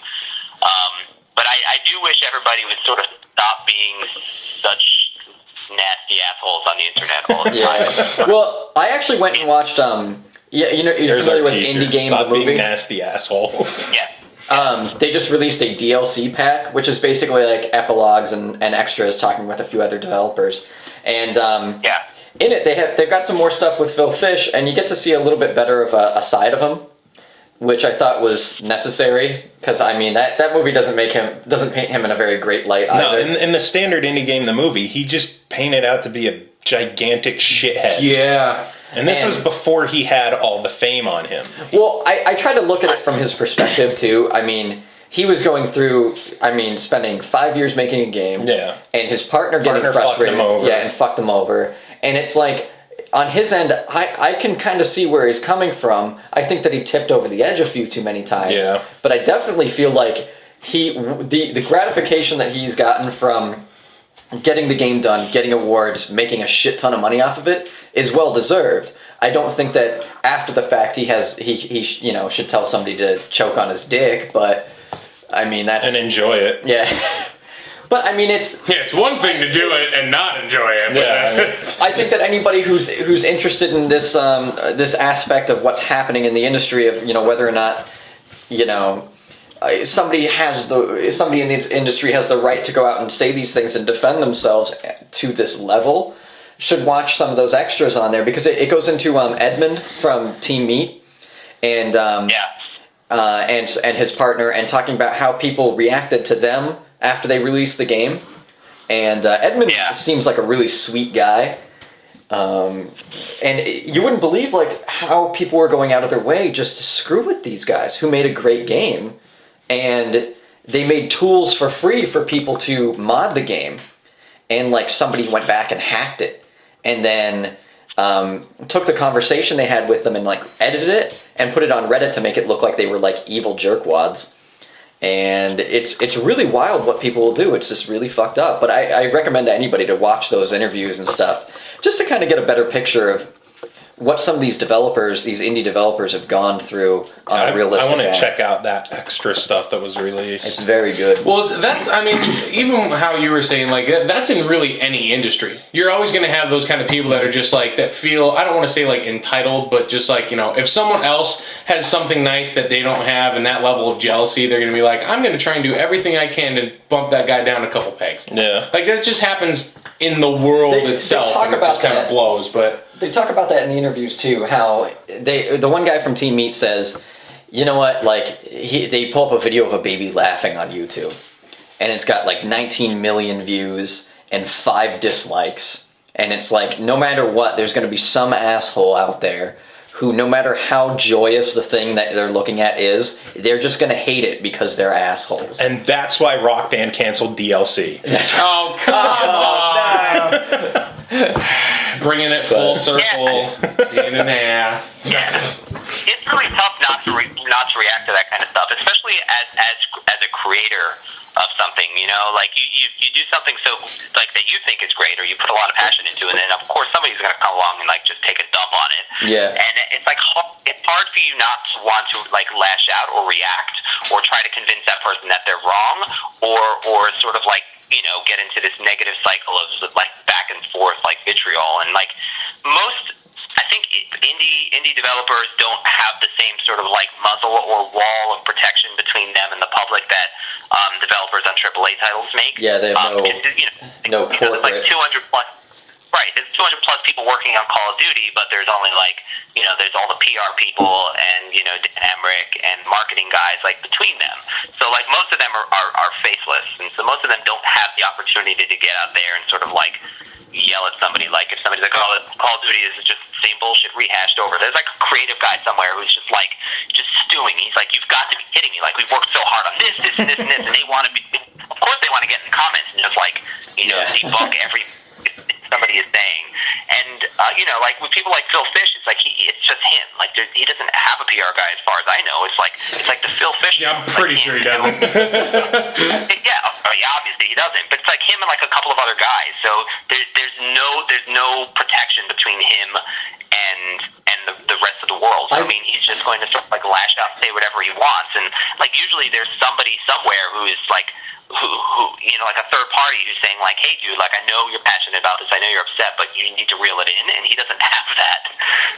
But I do wish everybody would sort of stop being such nasty assholes on the internet all the time. Yeah. Well, I actually went and watched. You're There's familiar our with t-shirt. Indie Game Stop the movie? being nasty assholes. Yeah. They just released a DLC pack, which is basically like epilogues and extras, talking with a few other developers. And in it, they've got some more stuff with Phil Fish, and you get to see a little bit better of a side of him, which I thought was necessary, because I mean that movie doesn't paint him in a very great light either. No, in the standard Indie Game, the movie, he just painted out to be a gigantic shithead. Yeah. And this was before he had all the fame on him. Well, I tried to look at it from his perspective too. I mean, he was going through, spending 5 years making a game. Yeah. And his partner getting frustrated. Fucked him over. Yeah, and fucked him over. And it's like, on his end, I can kind of see where he's coming from. I think that he tipped over the edge a few too many times. Yeah. But I definitely feel like the gratification that he's gotten from getting the game done, getting awards, making a shit ton of money off of it is well deserved. I don't think that after the fact he should tell somebody to choke on his dick, but I mean that's And enjoy it. yeah. But I mean it's one thing to do it and not enjoy it. Yeah. I think that anybody who's interested in this this aspect of what's happening in the industry of whether or not somebody in this industry has the right to go out and say these things and defend themselves to this level should watch some of those extras on there, because it goes into Edmund from Team Meat and his partner, and talking about how people reacted to them after they released the game. And Edmund seems like a really sweet guy. And you wouldn't believe like how people were going out of their way just to screw with these guys who made a great game. And they made tools for free for people to mod the game. And like somebody went back and hacked it. And then took the conversation they had with them and like edited it and put it on Reddit to make it look like they were like evil jerkwads. And it's really wild what people will do. It's just really fucked up. But I recommend to anybody to watch those interviews and stuff just to kind of get a better picture of what some of these developers, these indie developers, have gone through on a realistic I want to end. check out that extra stuff that was released. It's very good. Well, even how you were saying, like, that's in really any industry. You're always going to have those kind of people that are just like, that feel, I don't want to say like entitled, but just like, if someone else has something nice that they don't have and that level of jealousy, they're going to be like, I'm going to try and do everything I can to bump that guy down a couple pegs. Yeah. Like, that just happens in the world itself, talk and it about just kind of that. blows, but... They talk about that in the interviews too, how the one guy from Team Meat says, you know what, like, they pull up a video of a baby laughing on YouTube, and it's got like 19 million views and 5 dislikes, and it's like, no matter what, there's going to be some asshole out there who, no matter how joyous the thing that they're looking at is, they're just going to hate it because they're assholes. And that's why Rock Band canceled DLC. Oh, come on! Bringing it full circle, in an ass. Yeah, it's really tough not to react to that kind of stuff, especially as a creator of something. Like you do something so like that you think is great, or you put a lot of passion into it, and then of course somebody's going to come along and like just take a dump on it. Yeah. And it's like it's hard for you not to want to like lash out or react or try to convince that person that they're wrong, or sort of like get into this negative cycle of like back and forth like vitriol. And like most, I think indie developers don't have the same sort of like muzzle or wall of protection between them and the public that developers on AAA titles make. Yeah, they have no corporate. There's like 200 plus. Right, there's 200 plus people working on Call of Duty, but there's only like, there's all the PR people and, Dan Emmerich and marketing guys like between them. So like most of them are faceless, and so most of them don't have the opportunity to get out there and sort of like yell at somebody. Like if somebody's like, "Oh, Call of Duty is just the same bullshit rehashed over." There's like a creative guy somewhere who's just stewing. He's like, "You've got to be kidding me! Like we've worked so hard on this, and this, and this," and they want to be. Of course, they want to get in the comments and just debunk every somebody is saying. And like with people like Phil Fish, it's like it's just him. Like he doesn't have a PR guy as far as I know. It's like the Phil Fish. Yeah, I'm pretty sure he doesn't. Yeah, obviously he doesn't. But it's like him and like a couple of other guys. So there's no protection between him and the rest of the world. So, I mean, he's just going to sort of like lash out and say whatever he wants. And like usually there's somebody somewhere who is like who like a third party who's saying like, "Hey dude, like I know you're passionate about this, I know you're upset, but you need to reel it in," and he doesn't have that.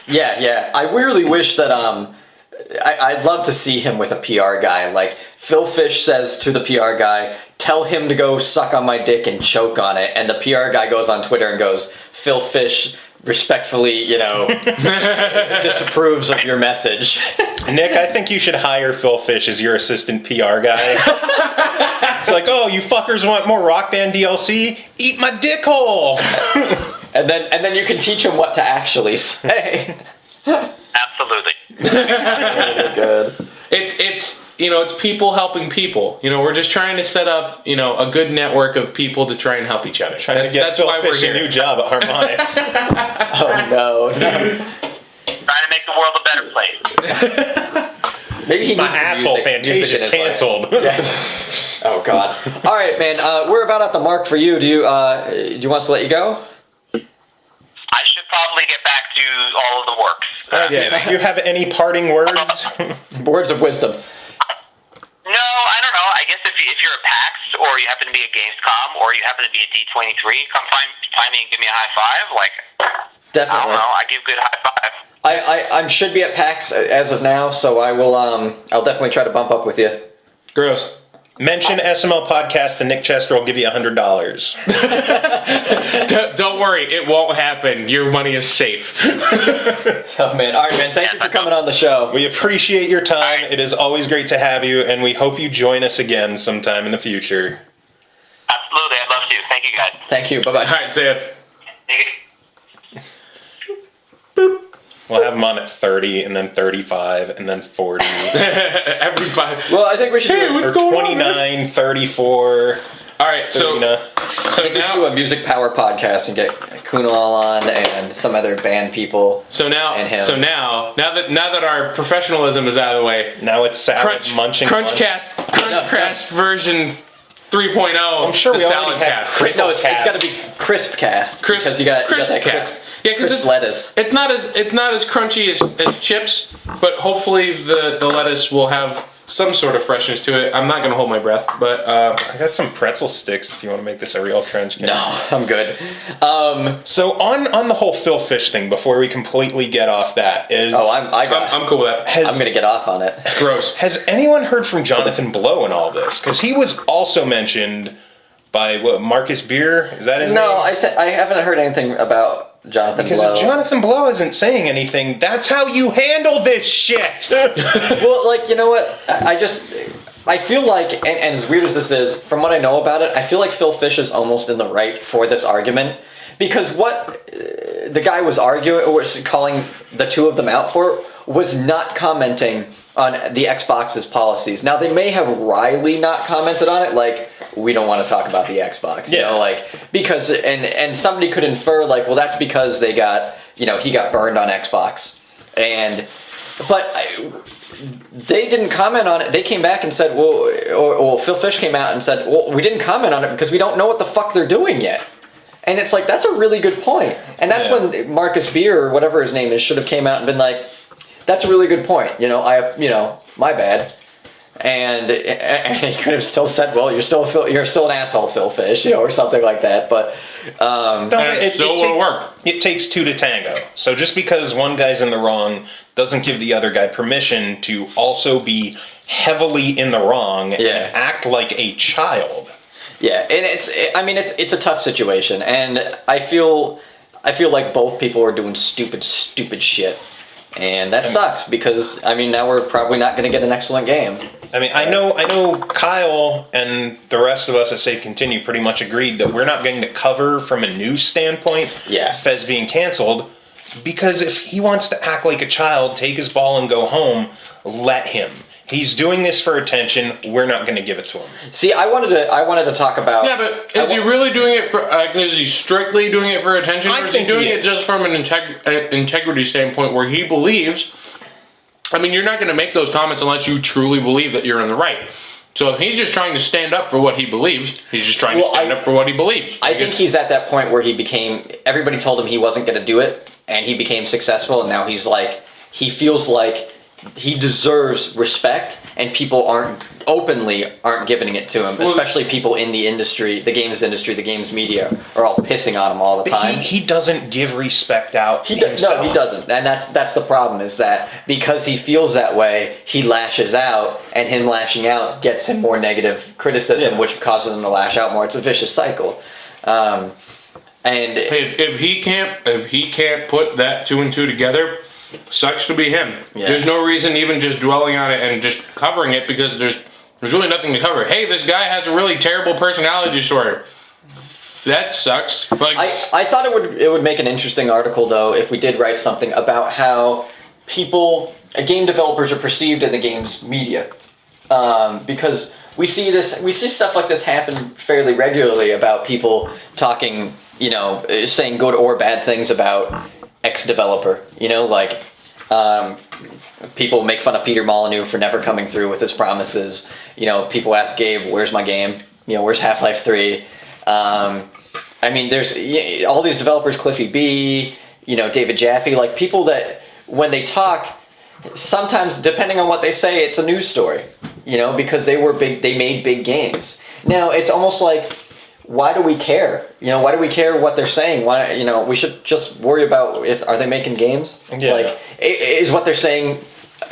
Yeah. I really wish that I'd love to see him with a PR guy. Like Phil Fish says to the PR guy, "Tell him to go suck on my dick and choke on it," and the PR guy goes on Twitter and goes, "Phil Fish respectfully, disapproves of your message." Nick, I think you should hire Phil Fish as your assistant PR guy. It's like, "Oh, you fuckers want more Rock Band DLC? Eat my dick hole." and then you can teach him what to actually say. Absolutely. Really good. It's people helping people. We're just trying to set up a good network of people to try and help each other. Trying to get Phil Fish a new job at Harmonix. Oh no. Trying to make the world a better place. Maybe he My needs some asshole Fantasia's canceled. Yeah. Oh god. All right, man. We're about at the mark for you. Do you want us to let you go? I should probably get back to all of the works. Do you have any parting words? Words of wisdom. No, I don't know. I guess if you're at PAX or you happen to be at Gamescom or you happen to be at D23, come find me and give me a high five. Like, Definitely. I don't know. I give good high five. I should be at PAX as of now, so I will. I'll definitely try to bump up with you. Gross. Mention SML podcast and Nick Chester will give you $100. Don't worry, it won't happen. Your money is safe. Oh man! All right, man. Thank you for coming on the show. We appreciate your time. It is always great to have you, and we hope you join us again sometime in the future. Absolutely, I'd love to. Thank you, guys. Thank you. Bye bye. All right, see ya. We'll have them on at 30, and then 35, and then 40. Every 5. Well, I think we should Or 29, 34. All right, so we should do now a music power podcast and get Kunal on and some other band people. So now that our professionalism is out of the way, Now it's salad munching. Crunchcast version 3.0. I'm sure the we salad already have cast. Wait, no, it's got to be Crisp Cast because you got that cast. Yeah, because crisp lettuce. It's not as crunchy as chips, but hopefully the lettuce will have some sort of freshness to it. I'm not gonna hold my breath, but I got some pretzel sticks if you want to make this a real crunch. No, I'm good. So on the whole Phil Fish thing, before we completely get off that, I'm cool with that. I'm gonna get off on it. Gross. Has anyone heard from Jonathan Blow in all this? Because he was also mentioned by Marcus Beer. Is that his name? No, I haven't heard anything about Jonathan Because Blow. if Jonathan Blow isn't saying anything, that's how you handle this shit. Well, like, you know what? I feel like, and as weird as this is, from what I know about it, I feel like Phil Fish is almost in the right for this argument. Because what the guy was arguing, or was calling the two of them out for, was not commenting on the Xbox's policies. Now, they may have wryly not commented on it, like, we don't want to talk about the Xbox, you know, like, because, and somebody could infer, like, well, that's because they got, he got burned on Xbox. But they didn't comment on it. They came back and said, well, Phil Fish came out and said, well, we didn't comment on it because we don't know what the fuck they're doing yet. And it's like, that's a really good point. And that's when Marcus Beer, or whatever his name is, should have came out and been like, that's a really good point. My bad. And he could have still said, well, you're still an asshole, Phil Fish, or something like that. But it takes two to tango. So just because one guy's in the wrong doesn't give the other guy permission to also be heavily in the wrong and act like a child. Yeah, and it's a tough situation, and I feel like both people are doing stupid shit. And that sucks because, I mean, now we're probably not going to get an excellent game. I mean, I know Kyle and the rest of us at Save Continue pretty much agreed that we're not going to cover from a news standpoint Fez being canceled, because if he wants to act like a child, take his ball and go home, let him. He's doing this for attention. We're not going to give it to him. See, I wanted to talk about... Yeah, but is he really doing it for... is he strictly doing it for attention? Or is he doing it just from an integrity standpoint where he believes... I mean, you're not going to make those comments unless you truly believe that you're in the right. So if he's just trying to stand up for what he believes, he's just trying to stand up for what he believes. I think he's at that point where he became... Everybody told him he wasn't going to do it, and he became successful, and now he's like... He feels like he deserves respect, and people aren't giving it to him, especially people in the industry, the games industry, the games media, are all pissing on him all the time. He doesn't give respect out himself. No, he doesn't, and that's the problem, is that because he feels that way, he lashes out, and him lashing out gets him more negative criticism, which causes him to lash out more. It's a vicious cycle. And if he can't put that 2 and 2 together, sucks to be him. Yeah. There's no reason even just dwelling on it and just covering it, because there's really nothing to cover. Hey, this guy has a really terrible personality disorder. That sucks. Like, I thought it would make an interesting article, though, if we did write something about how game developers are perceived in the games media, because we see stuff like this happen fairly regularly about people talking, saying good or bad things about X developer, like people make fun of Peter Molyneux for never coming through with his promises. People ask Gabe, "Where's my game? Where's Half-Life 3?" I mean, there's all these developers, Cliffy B, David Jaffe, like people that when they talk, sometimes depending on what they say, it's a news story, because they made big games. Now it's almost like, why do we care? Why do we care what they're saying? Why, we should just worry about are they making games? Yeah. Like, is what they're saying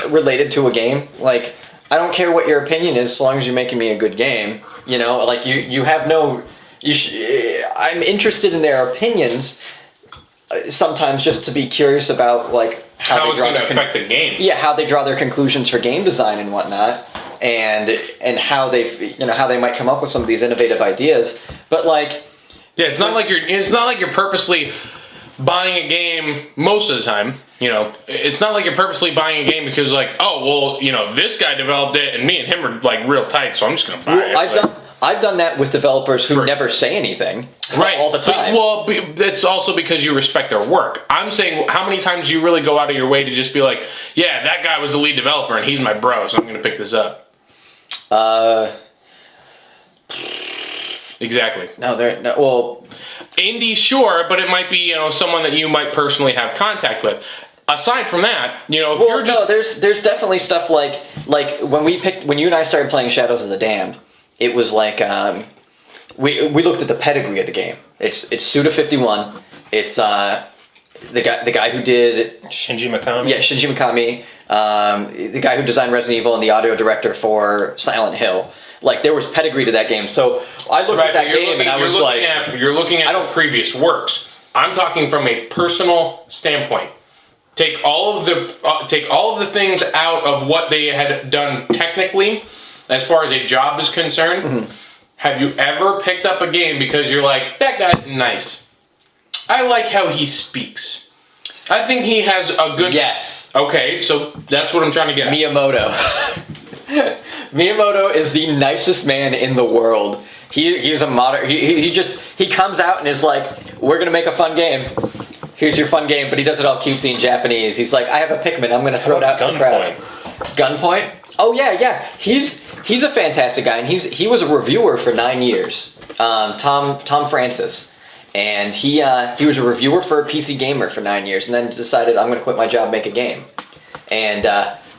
related to a game? Like, I don't care what your opinion is, as long as you're making me a good game. Like you have no. I'm interested in their opinions sometimes, just to be curious about like how it's going to affect the game. Yeah, how they draw their conclusions for game design and whatnot. And how they might come up with some of these innovative ideas, but like, yeah, it's not like you're purposely buying a game most of the time. It's not like you're purposely buying a game because like, oh well, this guy developed it and me and him are like real tight, so I'm just gonna buy it. I've done that with developers who never say anything, right, all the time. It's also because you respect their work. I'm saying, how many times do you really go out of your way to just be like, yeah, that guy was the lead developer and he's my bro, so I'm gonna pick this up. Exactly. Well, indie, sure, but it might be someone that you might personally have contact with. Aside from that, there's definitely stuff like when you and I started playing Shadows of the Damned, it was like we looked at the pedigree of the game. It's Suda51. It's the guy who did Shinji Mikami. Yeah, Shinji Mikami. The guy who designed Resident Evil and the audio director for Silent Hill. Like, there was pedigree to that game. So I looked at that game and I was like... You're looking at previous works. I'm talking from a personal standpoint. Take all of the things out of what they had done technically, as far as a job is concerned. Mm-hmm. Have you ever picked up a game because you're like, that guy's nice. I like how he speaks. I think he has a good... Yes. Okay, so that's what I'm trying to get at. Miyamoto. Miyamoto is the nicest man in the world. He's a modern... He comes out and is like, we're going to make a fun game. Here's your fun game, but he does it all cutesy in Japanese. He's like, I have a Pikmin, I'm going to throw it out to the crowd. Gunpoint? Oh, yeah. He's a fantastic guy, and he was a reviewer for 9 years. Tom Francis. And he was a reviewer for PC Gamer for 9 years, and then decided, I'm going to quit my job, make a game. And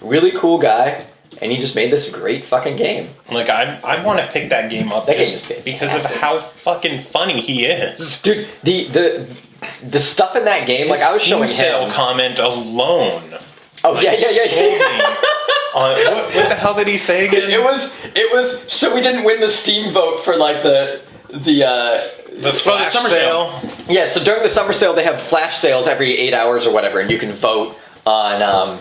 really cool guy, and he just made this great fucking game. Like, I want to pick that game up just because of how fucking funny he is. Dude, the stuff in that game, like I was showing him. Sale comment alone. Oh, yeah. What the hell did he say again? It was so we didn't win the Steam vote for like the flash summer sale. Yeah, so during the summer sale they have flash sales every 8 hours or whatever, and you can vote on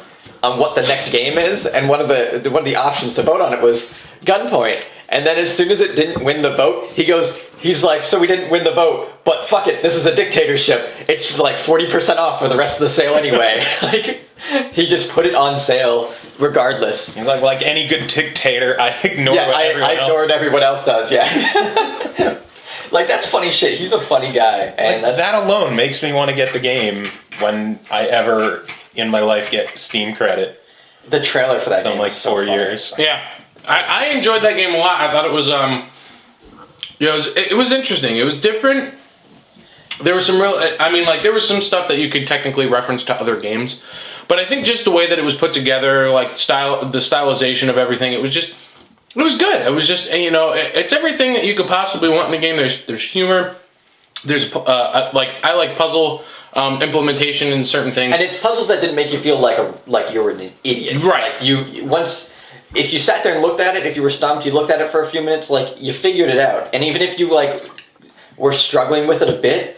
what the next game is, and one of the options to vote on it was Gunpoint. And then as soon as it didn't win the vote, he's like, so we didn't win the vote, but fuck it, this is a dictatorship. It's like 40% off for the rest of the sale anyway. Like, he just put it on sale regardless. He's like any good dictator, I ignore what everyone I ignored else. everyone else does, yeah. Like, that's funny shit. He's a funny guy. And Like, that alone makes me want to get the game when I ever in my life get Steam credit. the trailer for that So game in like is so 4 funny. years. Yeah, I enjoyed that game a lot. I thought it was it was interesting. It was different. There was some there was some stuff that you could technically reference to other games, but I think just the way that it was put together, like the stylization of everything, it was good. It was just, it's everything that you could possibly want in a game. There's humor. There's I like puzzle implementation in certain things. And it's puzzles that didn't make you feel like you were an idiot. Right. Like you once, if you sat there and looked at it, if you were stumped, you looked at it for a few minutes, like you figured it out. And even if you were struggling with it a bit,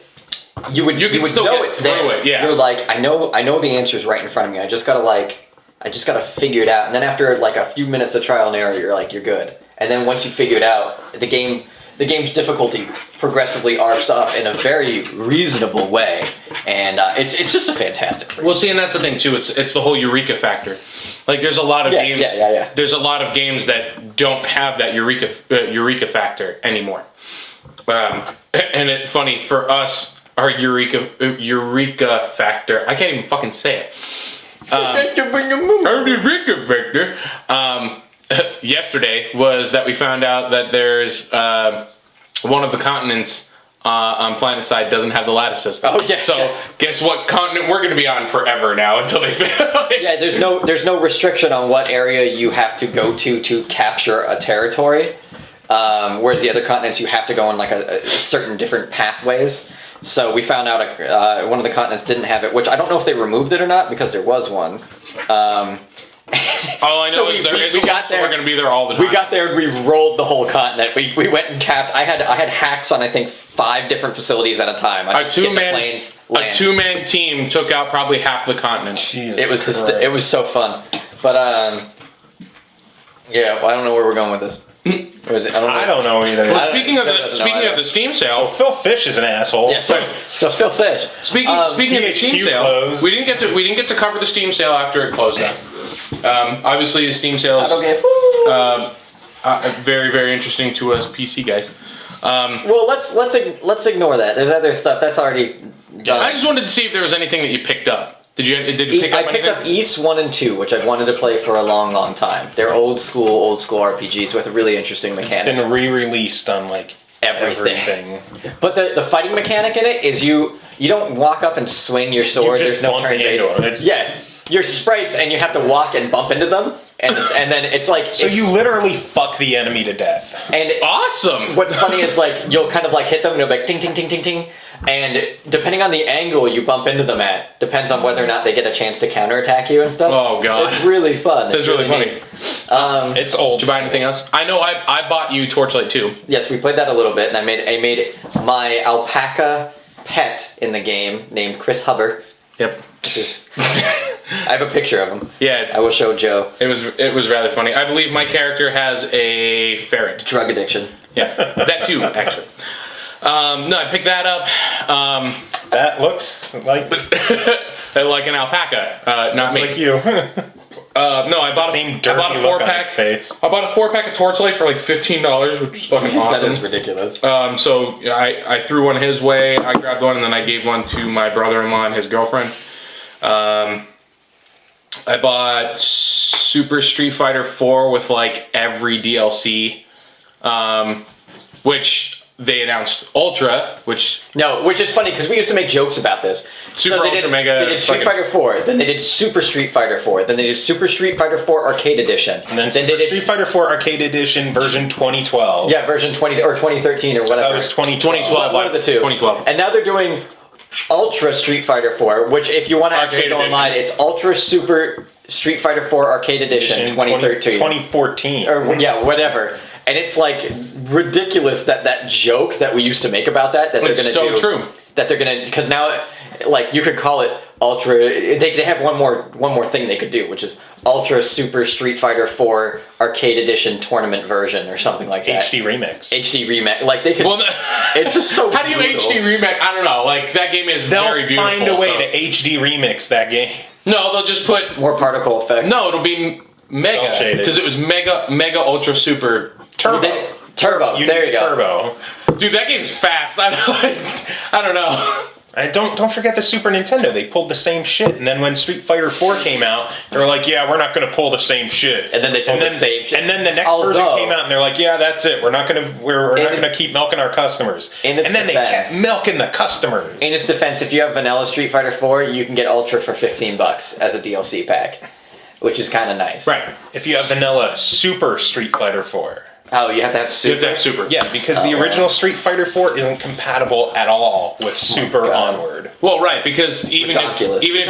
you would still know get it's through there. it, yeah. You're like, I know the answer's right in front of me. I just gotta figure it out. And then after like a few minutes of trial and error, you're good. And then once you figure it out, the game's difficulty progressively arcs up in a very reasonable way, and it's just a fantastic freak. Well, see, and that's the thing too. It's the whole eureka factor. Like, there's a lot of games. Yeah. There's a lot of games that don't have that eureka factor anymore. And it's funny for us, our eureka factor. I can't even fucking say it. Our eureka factor. Yesterday was that we found out that there's one of the continents on Planetside doesn't have the lattice system. Oh, yeah. So guess what continent we're going to be on forever now until they fail. Yeah, there's no restriction on what area you have to go to capture a territory, whereas the other continents you have to go on like a certain different pathways. So we found out one of the continents didn't have it, which I don't know if they removed it or not because there was one. All I know is there is one, so we're going to be there all the time. We got there and we rolled the whole continent. We went and capped. I had hacks on I think 5 different facilities at a time. A two-man team took out probably half the continent. Jesus It was so fun. But yeah, well, I don't know where we're going with this. I don't know either. Well, speaking of the Steam sale, Phil Fish is an asshole. Yeah, so Phil Fish. Speaking of the Steam THQ sale, closed. we didn't get to cover the Steam sale after it closed out. Obviously, the Steam sale is very, very interesting to us PC guys. Well, let's ignore that. There's other stuff that's already done. I just wanted to see if there was anything that you picked up. Did you pick up I anything? picked up East 1 and 2, which I've wanted to play for a long, long time. They're old school RPGs with a really interesting mechanic. Been re-released on like everything. But the fighting mechanic in it is you don't walk up and swing your sword. You just There's no bump turn into them. base. Yeah, you're sprites and you have to walk and bump into them, and then it's like So you literally fuck the enemy to death. and Awesome. what's funny is like you'll kind of like hit them and it'll be like ting ting ting ting ting, and depending on the angle you bump into them at depends on whether or not they get a chance to counterattack you and stuff. Oh, God. it's really fun. That's really funny. neat. It's old. Did you buy anything else? I know I bought you Torchlight 2. Yes, we played that a little bit, and I made my alpaca pet in the game named Chris Hubber. Yep. I have a picture of him. Yeah. I will show Joe. It was rather funny. I believe my character has a ferret. Drug addiction. Yeah, that too, actually. No, I picked that up. That looks like Like an alpaca, not me. like you. No, I bought Same a dirty 4-pack. face. I bought a 4-pack of Torchlight for like $15, which was fucking awesome. That is ridiculous. So I threw one his way. I grabbed one, and then I gave one to my brother-in-law and his girlfriend. I bought Super Street Fighter 4 with like every DLC, which they announced Ultra, which is funny because we used to make jokes about this. Super they Ultra did, Mega. They did Street Fighter 4, then they did Super Street Fighter 4, then they did Super Street Fighter 4 Arcade Edition, And then they did Street Fighter 4 Arcade Edition version 2012. yeah, version 20 or 2013 or whatever. That was 2012. One of the two. 2012. And now they're doing Ultra Street Fighter 4, which if you want to actually Arcade go online, Edition. it's Ultra Super Street Fighter 4 Arcade Edition 2013. 2014. Or yeah, whatever. And it's like ridiculous that joke that we used to make about that they're It's gonna so do. true. That they're gonna, because now like you could call it Ultra. They have one more thing they could do, which is Ultra Super Street Fighter 4 Arcade Edition Tournament version or something like that. HD Remix. HD Remix. Like they could. Well, it's just so. How do you brutal. HD remake? I don't know. Like that game is very beautiful. They'll find a way so- to HD Remix that game. No, they'll just put. More particle effects? No, it'll be Mega Self-shaded. because it was Mega Ultra Super. Turbo. Turbo. There you go. Turbo. Dude, that game's fast. I don't know. And don't forget the Super Nintendo. They pulled the same shit, and then when Street Fighter 4 came out, they were like, "Yeah, we're not going to pull the same shit." And then they pulled the same shit. And then the next version came out, and they're like, "Yeah, that's it. We're not going to keep milking our customers." And then they kept milking the customers. In its defense, if you have vanilla Street Fighter 4, you can get Ultra for $15 as a DLC pack, which is kind of nice. Right. If you have vanilla Super Street Fighter 4. Oh, you have to have Super. You have to have Super. Yeah, because the original Street Fighter 4 isn't compatible at all with Super Onward. Well, right, because even if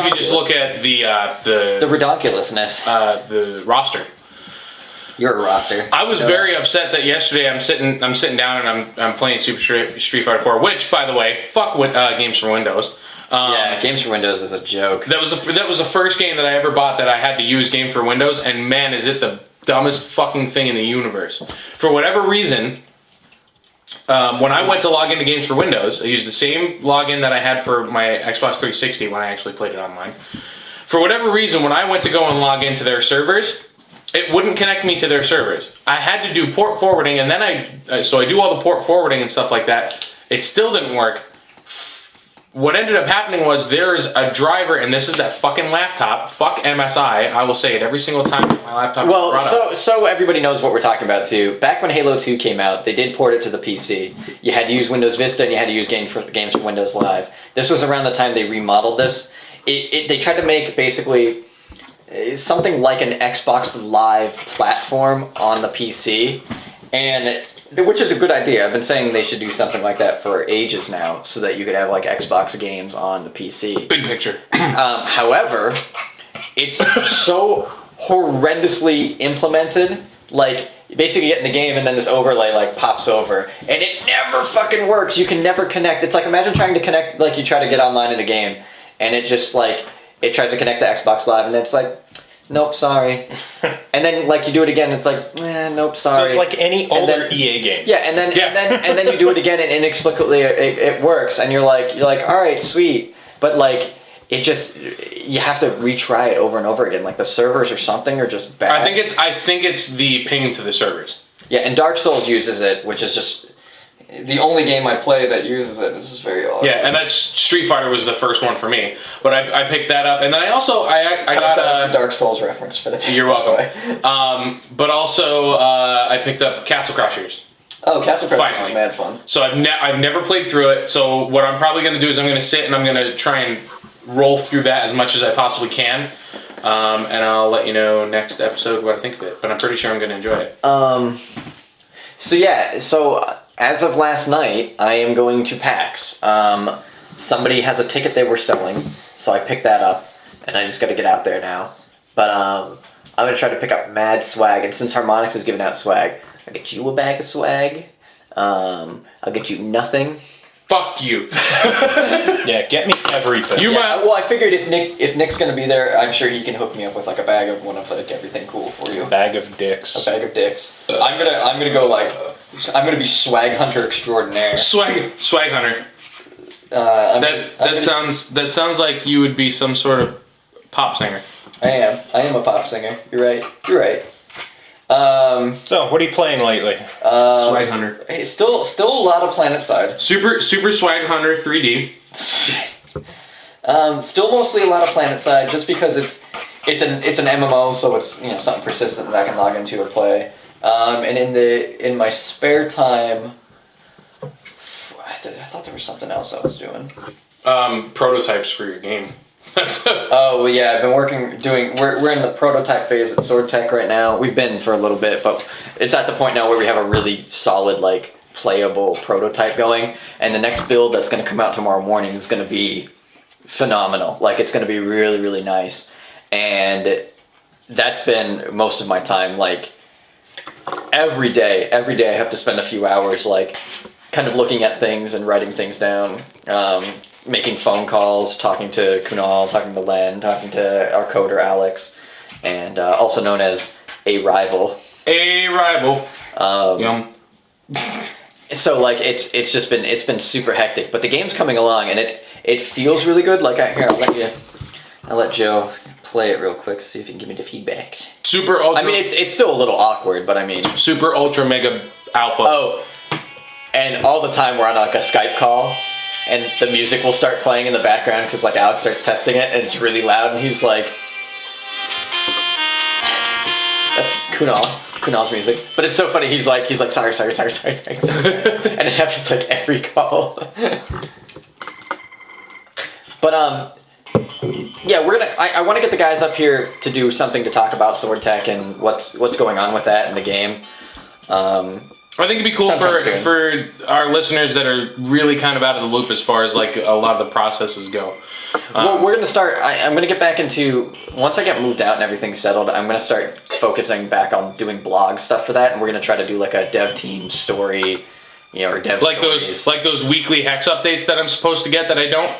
you just look at the redonkulousness, the roster. Your roster. I was very upset that yesterday I'm sitting down and I'm playing Super Street Fighter 4, which, by the way, fuck games for Windows. Yeah, Games for Windows is a joke. That was the first game that I ever bought that I had to use Game for Windows, and man, is it the dumbest fucking thing in the universe. For whatever reason, when I went to log into Games for Windows, I used the same login that I had for my Xbox 360 when I actually played it online. For whatever reason, when I went to go and log into their servers, it wouldn't connect me to their servers. I had to do port forwarding, and then I do all the port forwarding and stuff like that. It still didn't work. What ended up happening was there's a driver, and this is that fucking laptop. Fuck MSI. I will say it every single time my laptop. Well, so everybody knows what we're talking about too. Back when Halo 2 came out, they did port it to the PC. You had to use Windows Vista, and you had to use Games for Windows Live. This was around the time they remodeled this. They tried to make basically something like an Xbox Live platform on the PC, and which is a good idea. I've been saying they should do something like that for ages now, so that you could have like Xbox games on the PC. Big picture. However, it's so horrendously implemented. Like, basically you get in the game and then this overlay like pops over, and it never fucking works. You can never connect. It's like, imagine trying to connect, like you try to get online in a game, and it just like, it tries to connect to Xbox Live, and then it's like, nope, sorry. And then like you do it again, it's like, nope, sorry. So it's like any older EA game. Yeah, and then you do it again, and inexplicably it works, and you're like, all right, sweet, but like it just, you have to retry it over and over again. Like the servers or something are just bad. I think it's the ping to the servers. Yeah, and Dark Souls uses it, which is just the only game I play that uses it. It's just very odd. Yeah, and that's Street Fighter was the first one for me, but I picked that up, and then I also I got that was the Dark Souls reference for the team. You're welcome. But also I picked up Castle Crashers. Oh, Castle Crashers Finally. is mad fun. So I've never played through it. So what I'm probably going to do is I'm going to sit and I'm going to try and roll through that as much as I possibly can, and I'll let you know next episode what I think of it. But I'm pretty sure I'm going to enjoy it. So as of last night, I am going to PAX. Somebody has a ticket they were selling, so I picked that up, and I just got to get out there now. But I'm going to try to pick up mad swag, and since Harmonix is giving out swag, I'll get you a bag of swag. I'll get you nothing. Fuck you. Yeah, get me everything. Well, I figured if Nick's gonna be there, I'm sure he can hook me up with like a bag of one of like everything cool for you. Bag of dicks. A bag of dicks. I'm gonna go like, I'm gonna be swag hunter extraordinaire. Swag hunter. That sounds like you would be some sort of pop singer. I am a pop singer. You're right. So, what are you playing lately? Swag hunter. Hey, still a lot of Planetside. Super Swag Hunter 3D. Still mostly a lot of Planetside, just because it's an MMO, so it's something persistent that I can log into or play. And in my spare time, I thought there was something else I was doing. Prototypes for your game. Oh well, yeah. I've been we're in the prototype phase at Sword Tech right now. We've been for a little bit, but it's at the point now where we have a really solid, like, playable prototype going. And the next build that's going to come out tomorrow morning is going to be phenomenal. Like, it's going to be really, really nice. And that's been most of my time. Like, every day I have to spend a few hours, like, kind of looking at things and writing things down. making phone calls, talking to Kunal, talking to Len, talking to our coder Alex, and also known as A Rival. A Rival. Yum. So like it's been super hectic, but the game's coming along and it feels really good. Like I'll let Joe play it real quick, see if you can give me the feedback. Super ultra. I mean it's still a little awkward, but I mean super ultra mega alpha. Oh, and all the time we're on like a Skype call, and the music will start playing in the background because like Alex starts testing it and it's really loud, and he's like, "That's Kunal's music." But it's so funny. He's like, sorry. And it happens like every call. But yeah, I want to get the guys up here to do something to talk about Sword Tech and what's going on with that in the game. I think it'd be cool for our listeners that are really kind of out of the loop as far as like a lot of the processes go. Well, we're gonna start. I'm gonna get back into once I get moved out and everything's settled. I'm gonna start focusing back on doing blog stuff for that, and we're gonna try to do like a dev team story, or dev like stories. those weekly hex updates that I'm supposed to get that I don't.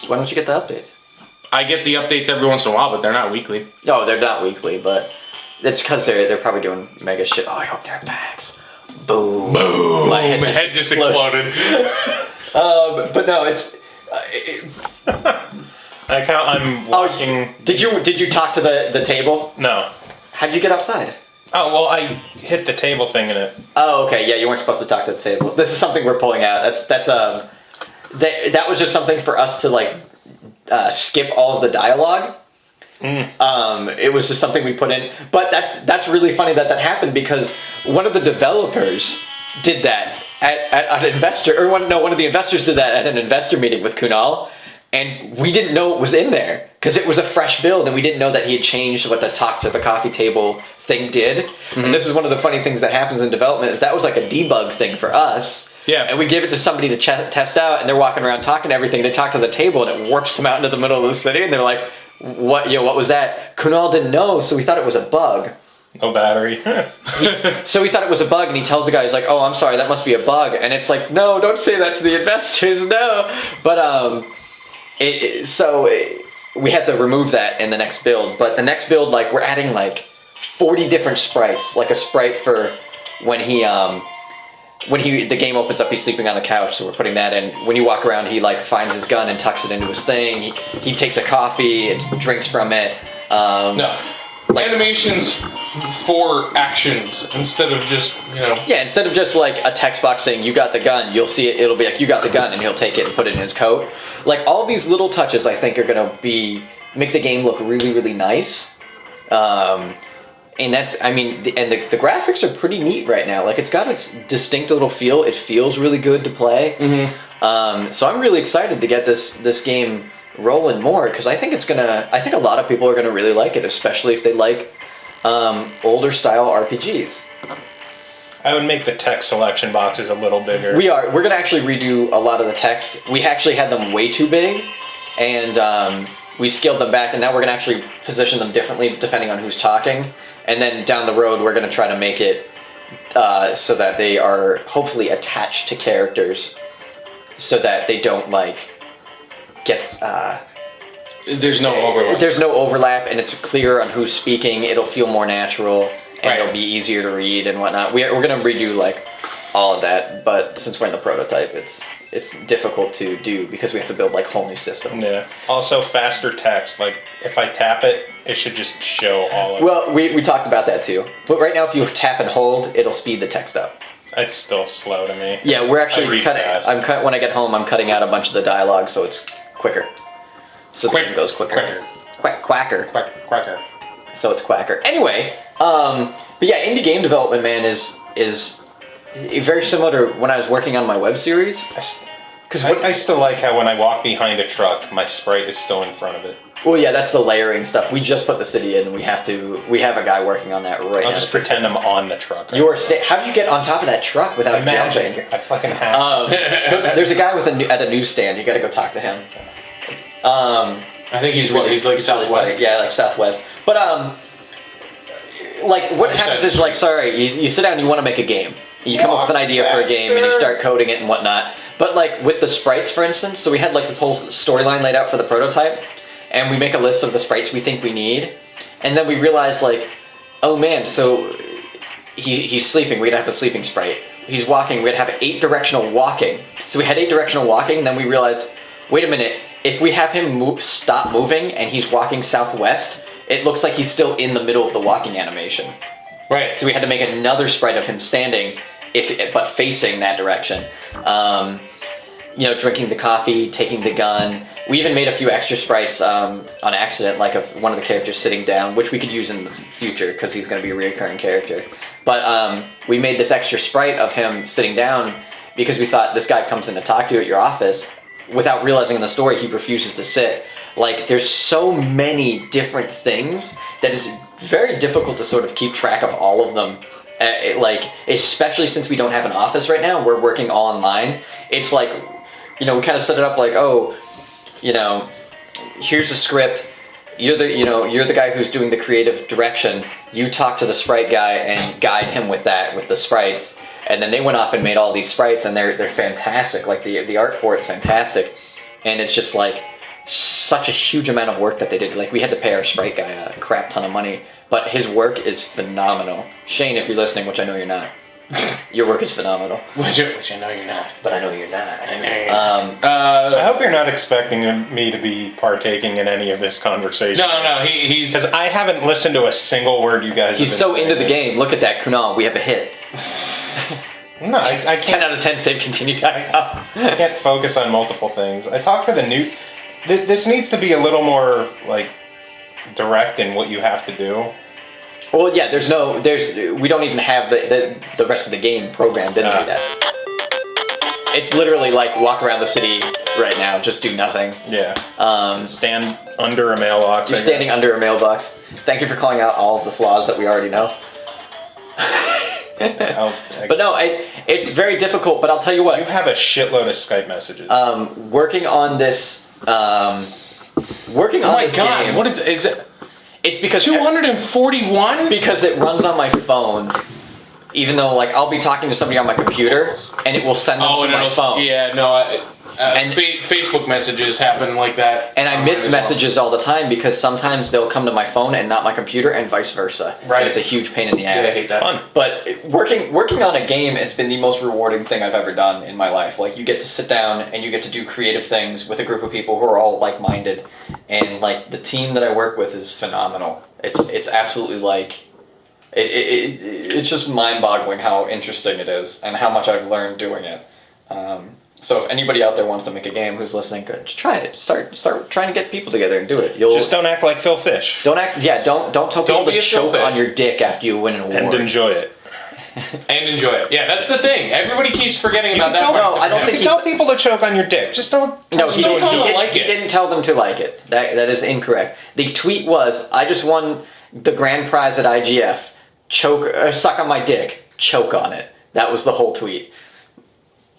Why don't you get the updates? I get the updates every once in a while, but they're not weekly. No, they're not weekly, but it's because they're probably doing mega shit. Oh, I hope they're packs. Boom. Boom. My head just exploded. But no, it's. I'm walking. Did you talk to the table? No. How'd you get outside? Oh well, I hit the table thing and it. Oh, okay. Yeah, you weren't supposed to talk to the table. This is something we're pulling out. That was just something for us to like skip all of the dialogue. It was just something we put in, but that's really funny that happened because one of the developers did that at an investor, or one of the investors did that at an investor meeting with Kunal, and we didn't know it was in there because it was a fresh build, and we didn't know that he had changed what the talk to the coffee table thing did. Mm-hmm. And this is one of the funny things that happens in development is that was like a debug thing for us. Yeah. And we give it to somebody to test out, and they're walking around talking to everything. They talk to the table, and it warps them out into the middle of the city, and they're like, what was that? Kunal didn't know, so we thought it was a bug. No battery. So we thought it was a bug, and he tells the guy, he's like, oh, I'm sorry, that must be a bug. And it's like, no, don't say that to the investors, no. But, we had to remove that in the next build. But the next build, like, we're adding, like, 40 different sprites. Like a sprite for when the game opens up, he's sleeping on the couch, so we're putting that in. When you walk around, he like finds his gun and tucks it into his thing. He takes a coffee, and drinks from it. No. Animations for actions instead of just, Yeah, instead of just like a text box saying, you got the gun, you'll see it, it'll be like, you got the gun, and he'll take it and put it in his coat. Like, all these little touches, I think, are gonna make the game look really, really nice. And that's, the graphics are pretty neat right now. Like, it's got its distinct little feel. It feels really good to play. Mm-hmm. So I'm really excited to get this game rolling more, because I think a lot of people are gonna really like it, especially if they like older style RPGs. I would make the text selection boxes a little bigger. We're gonna actually redo a lot of the text. We actually had them way too big, and we scaled them back, and now we're gonna actually position them differently depending on who's talking. And then down the road, we're going to try to make it so that they are hopefully attached to characters, so that they don't like get. There's no overlap. There's no overlap, and it's clear on who's speaking. It'll feel more natural, and it'll be easier to read and whatnot. We're going to redo like all of that, but since we're in the prototype, it's difficult to do because we have to build like whole new systems. Yeah. Also, faster text. Like, if I tap it, it should just show all of it. Well, we talked about that too. But right now, if you tap and hold, it'll speed the text up. It's still slow to me. Yeah, we're actually cutting. when I get home, I'm cutting out a bunch of the dialogue so it's quicker. So the game goes quicker. Quacker. So it's quacker. Anyway, but yeah, indie game development, man, is very similar to when I was working on my web series. Because I still like how when I walk behind a truck, my sprite is still in front of it. Well, yeah, that's the layering stuff. We just put the city in, and we have a guy working on that right now. I'll just pretend I'm on the truck. How did you get on top of that truck without jumping? I fucking have. There's a guy at a newsstand. You got to go talk to him. I think he's like Southwest. Yeah, like Southwest. But like what happens is like, sorry, you sit down and you want to make a game. You come up with an idea for a game and you start coding it and whatnot. But like with the sprites, for instance, so we had like this whole storyline laid out for the prototype, and we make a list of the sprites we think we need, and then we realize like, oh man, so he's sleeping, we'd have a sleeping sprite. He's walking, we'd have 8 directional walking. So we had 8 directional walking, and then we realized, wait a minute, if we have him stop moving and he's walking southwest, it looks like he's still in the middle of the walking animation. Right. So we had to make another sprite of him standing, but facing that direction. Drinking the coffee, taking the gun. We even made a few extra sprites on accident, like of one of the characters sitting down, which we could use in the future because he's going to be a recurring character. But we made this extra sprite of him sitting down because we thought this guy comes in to talk to you at your office. Without realizing in the story, he refuses to sit. Like, there's so many different things that is very difficult to sort of keep track of all of them. Especially since we don't have an office right now, we're working all online. It's like, we kind of set it up like, here's a script. You're the guy who's doing the creative direction. You talk to the sprite guy and guide him with the sprites. And then they went off and made all these sprites, and they're fantastic. Like the art for it's fantastic, and it's just like such a huge amount of work that they did. Like we had to pay our sprite guy a crap ton of money, but his work is phenomenal. Shane, if you're listening, which I know you're not, your work is phenomenal. Which I know you're not. But I know you're not. I know you're not. I hope you're not expecting me to be partaking in any of this conversation. No, he's... Because I haven't listened to a single word you guys He's have so been into the saying. game. Look at that, Kunal. We have a hit. No, I 10 can't. out of 10 save continue time. I can't focus on multiple things. I talked to the new. This needs to be a little more like direct in what you have to do. Well, yeah. We don't even have the rest of the game programmed into that. It's literally like walk around the city right now, just do nothing. Yeah. Stand under a mailbox. You're standing under a mailbox. Thank you for calling out all of the flaws that we already know. But no, it's very difficult, but I'll tell you what. You have a shitload of Skype messages. Working on this Oh my god, game, what is it? it's because 241? because it runs on my phone, even though like I'll be talking to somebody on my computer and it will send them to my phone. Yeah, no, and Facebook messages happen like that. And I miss messages all the time because sometimes they'll come to my phone and not my computer, and vice versa. Right. And it's a huge pain in the ass. Yeah, I hate that. Fun. But working on a game has been the most rewarding thing I've ever done in my life. Like, you get to sit down and you get to do creative things with a group of people who are all like-minded, and like the team that I work with is phenomenal. It's absolutely like it's just mind-boggling how interesting it is and how much I've learned doing it. So if anybody out there wants to make a game who's listening, just try it. Start trying to get people together and do it. Just don't act like Phil Fish. Don't tell people be to a choke Phil on Fish. your dick after you win an award. And enjoy it. And enjoy it. Yeah, that's the thing. Everybody keeps forgetting about that. tell- part, no, except I don't for think him. You tell people to choke on your dick. Just don't. No, he Don't tell them to like he it. didn't tell them to like it. That is incorrect. The tweet was, "I just won the grand prize at IGF. Suck on my dick. Choke on it." That was the whole tweet.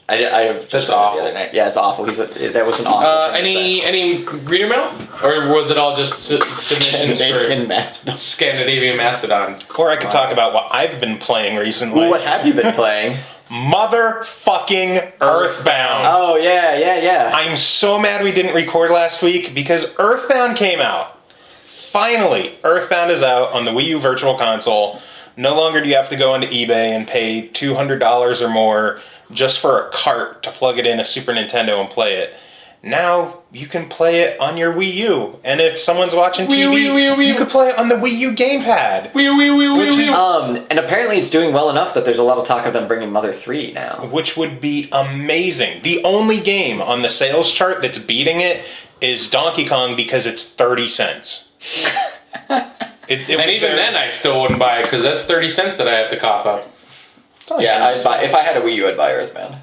I just That's read it awful. The other night. Yeah, it's awful. That was an awful. thing to say. Any reader mail? Or was it all just submissions Scandinavian for Mastodon. Scandinavian Mastodon? Or I could talk about what I've been playing recently. Ooh, what have you been playing? Motherfucking EarthBound. Oh yeah. I'm so mad we didn't record last week because EarthBound came out. Finally, EarthBound is out on the Wii U Virtual Console. No longer do you have to go onto eBay and pay $200 or more just for a cart to plug it in a Super Nintendo and play it. Now you can play it on your Wii U, and if someone's watching TV, you could play it on the Wii U gamepad. And apparently it's doing well enough that there's a lot of talk of them bringing Mother 3 now. Which would be amazing. The only game on the sales chart that's beating it is Donkey Kong because it's 30 cents. And even then, I still wouldn't buy it because that's 30 cents that I have to cough up. Yeah, if I had a Wii U, I'd buy EarthBound.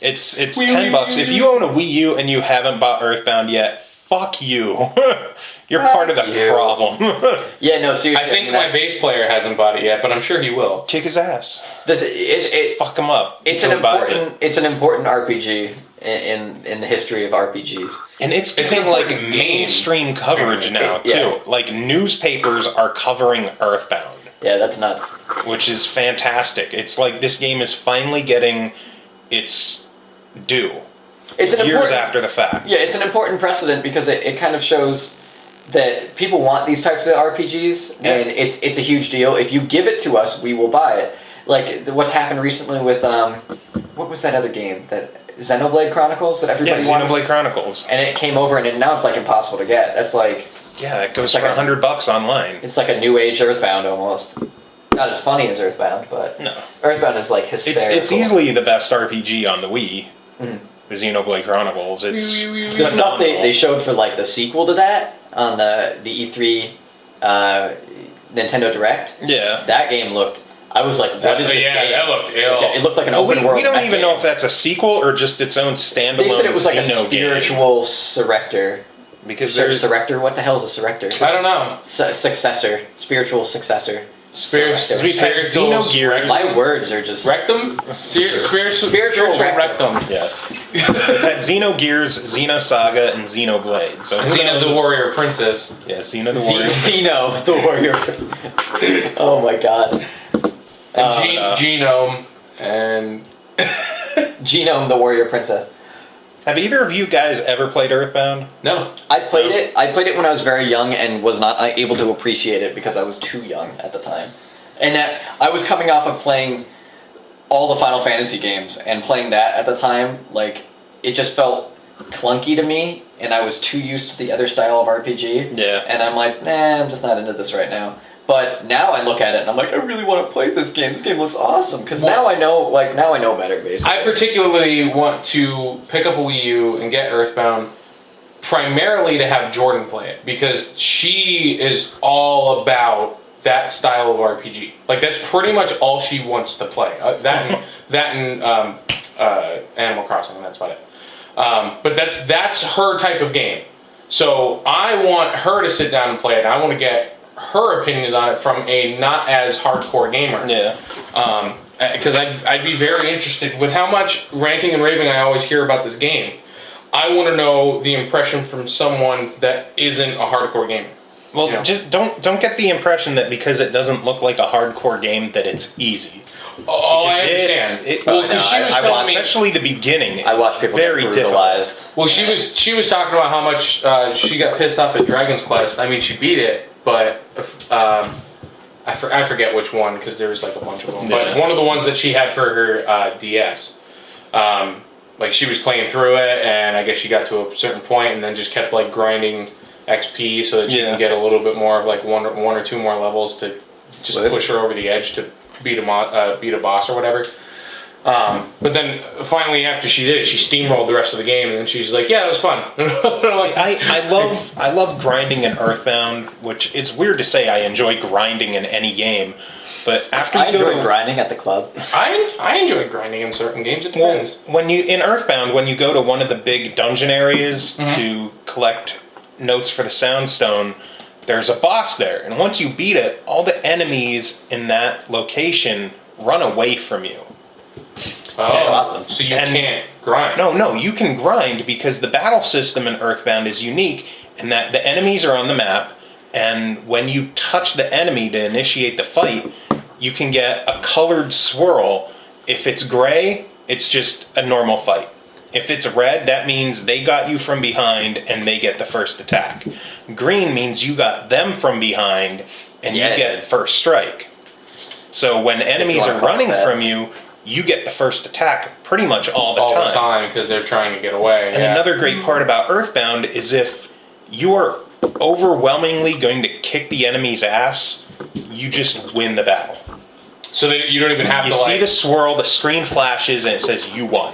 It's $10. If you own a Wii U and you haven't bought EarthBound yet, fuck you. You're part of the you. problem. Yeah, no, seriously. I think my bass player hasn't bought it yet, but I'm sure he will. Kick his ass. Fuck him up. It's an important RPG in the history of RPGs. And it's getting like important mainstream coverage now too. Yeah. Like newspapers are covering EarthBound. Yeah, that's nuts. Which is fantastic. It's like this game is finally getting its due. It's an years important, after the fact. Yeah, it's an important precedent because it kind of shows that people want these types of RPGs, and it's a huge deal. If you give it to us, we will buy it. Like what's happened recently with what was that other game, that Xenoblade Chronicles that everybody wanted? Xenoblade Chronicles. And it came over, and now it's like impossible to get. That's like it goes for like $100 online. it's like a new age EarthBound almost. Not as funny as EarthBound, but No. EarthBound is like hysterical. It's easily the best RPG on the Wii. The Xenoblade Chronicles. It's the stuff they showed for like the sequel to that on the E3 Nintendo Direct. Yeah. That game looked. I was like, what is this game? That looked ill. It looked like an open world. We don't mech even game. know if that's a sequel or just its own standalone. They said it was like a Xeno spiritual Surrector. Because there's Surrector? What the hell is a Surrector? I don't know. Successor. Spiritual successor. Surrector. we've had Spiritual Xenogears. My words are just... Rectum? Spiritual rectum. Yes. We've had Xenogears, Xenosaga, and Xenoblade. So who Xena the knows? Warrior Princess. Yeah, Xena the Warrior. Xeno, the warrior. Oh my god. And Genome and Genome, the warrior princess. Have either of you guys ever played EarthBound? no. I played it. I played it when I was very young and was not able to appreciate it because I was too young at the time. And that I was coming off of playing all the Final Fantasy games, and playing that at the time, like, it just felt clunky to me, and I was too used to the other style of RPG. Yeah. And I'm like, nah, I'm just not into this right now. But now I look at it and I'm like, I really want to play this game. This game looks awesome because now I know better, basically. I particularly want to pick up a Wii U and get EarthBound primarily to have Jordan play it because she is all about that style of RPG. Like that's pretty much all she wants to play. That and Animal Crossing, and that's about it. But that's her type of game. So I want her to sit down and play it. And I want to get her opinions on it from a not as hardcore gamer. Yeah. Because I'd be very interested with how much ranting and raving I always hear about this game. I want to know the impression from someone that isn't a hardcore gamer. Well, You know? just don't get the impression that because it doesn't look like a hardcore game that it's easy. Oh, I Because understand. Well, because she was telling me, especially the beginning. I watch people very get difficult. brutalized. well, she was talking about how much she got pissed off at Dragon's Quest. I mean, she beat it, but I forget which one because there was like a bunch of them. But Yeah. one of the ones that she had for her DS, like she was playing through it, and I guess she got to a certain point, and then just kept like grinding XP so that she Yeah. can get a little bit more of like one or two more levels to just What? push her over the edge to beat a boss or whatever. But then finally, after she did it, she steamrolled the rest of the game, and then she's like, "Yeah, it was fun." Like, I love grinding in EarthBound, which it's weird to say I enjoy grinding in any game, but after I you go enjoy to grinding at the club. I enjoy grinding in certain games. It well, depends. when you go to one of the big dungeon areas to collect notes for the Soundstone, there's a boss there, and once you beat it, all the enemies in that location run away from you. Oh, awesome. So you And- can't grind. No, you can grind because the battle system in EarthBound is unique in that the enemies are on the map, and when you touch the enemy to initiate the fight, you can get a colored swirl. If it's gray, it's just a normal fight. If it's red, that means they got you from behind and they get the first attack. Green means you got them from behind and Yeah. you get first strike. So when enemies wanna are call it running that. from you, you get the first attack pretty much all the time. because they're trying to get away. And another great part about EarthBound is if you are overwhelmingly going to kick the enemy's ass, you just win the battle. So that you don't even have You to see like. the swirl, the screen flashes, and it says you won.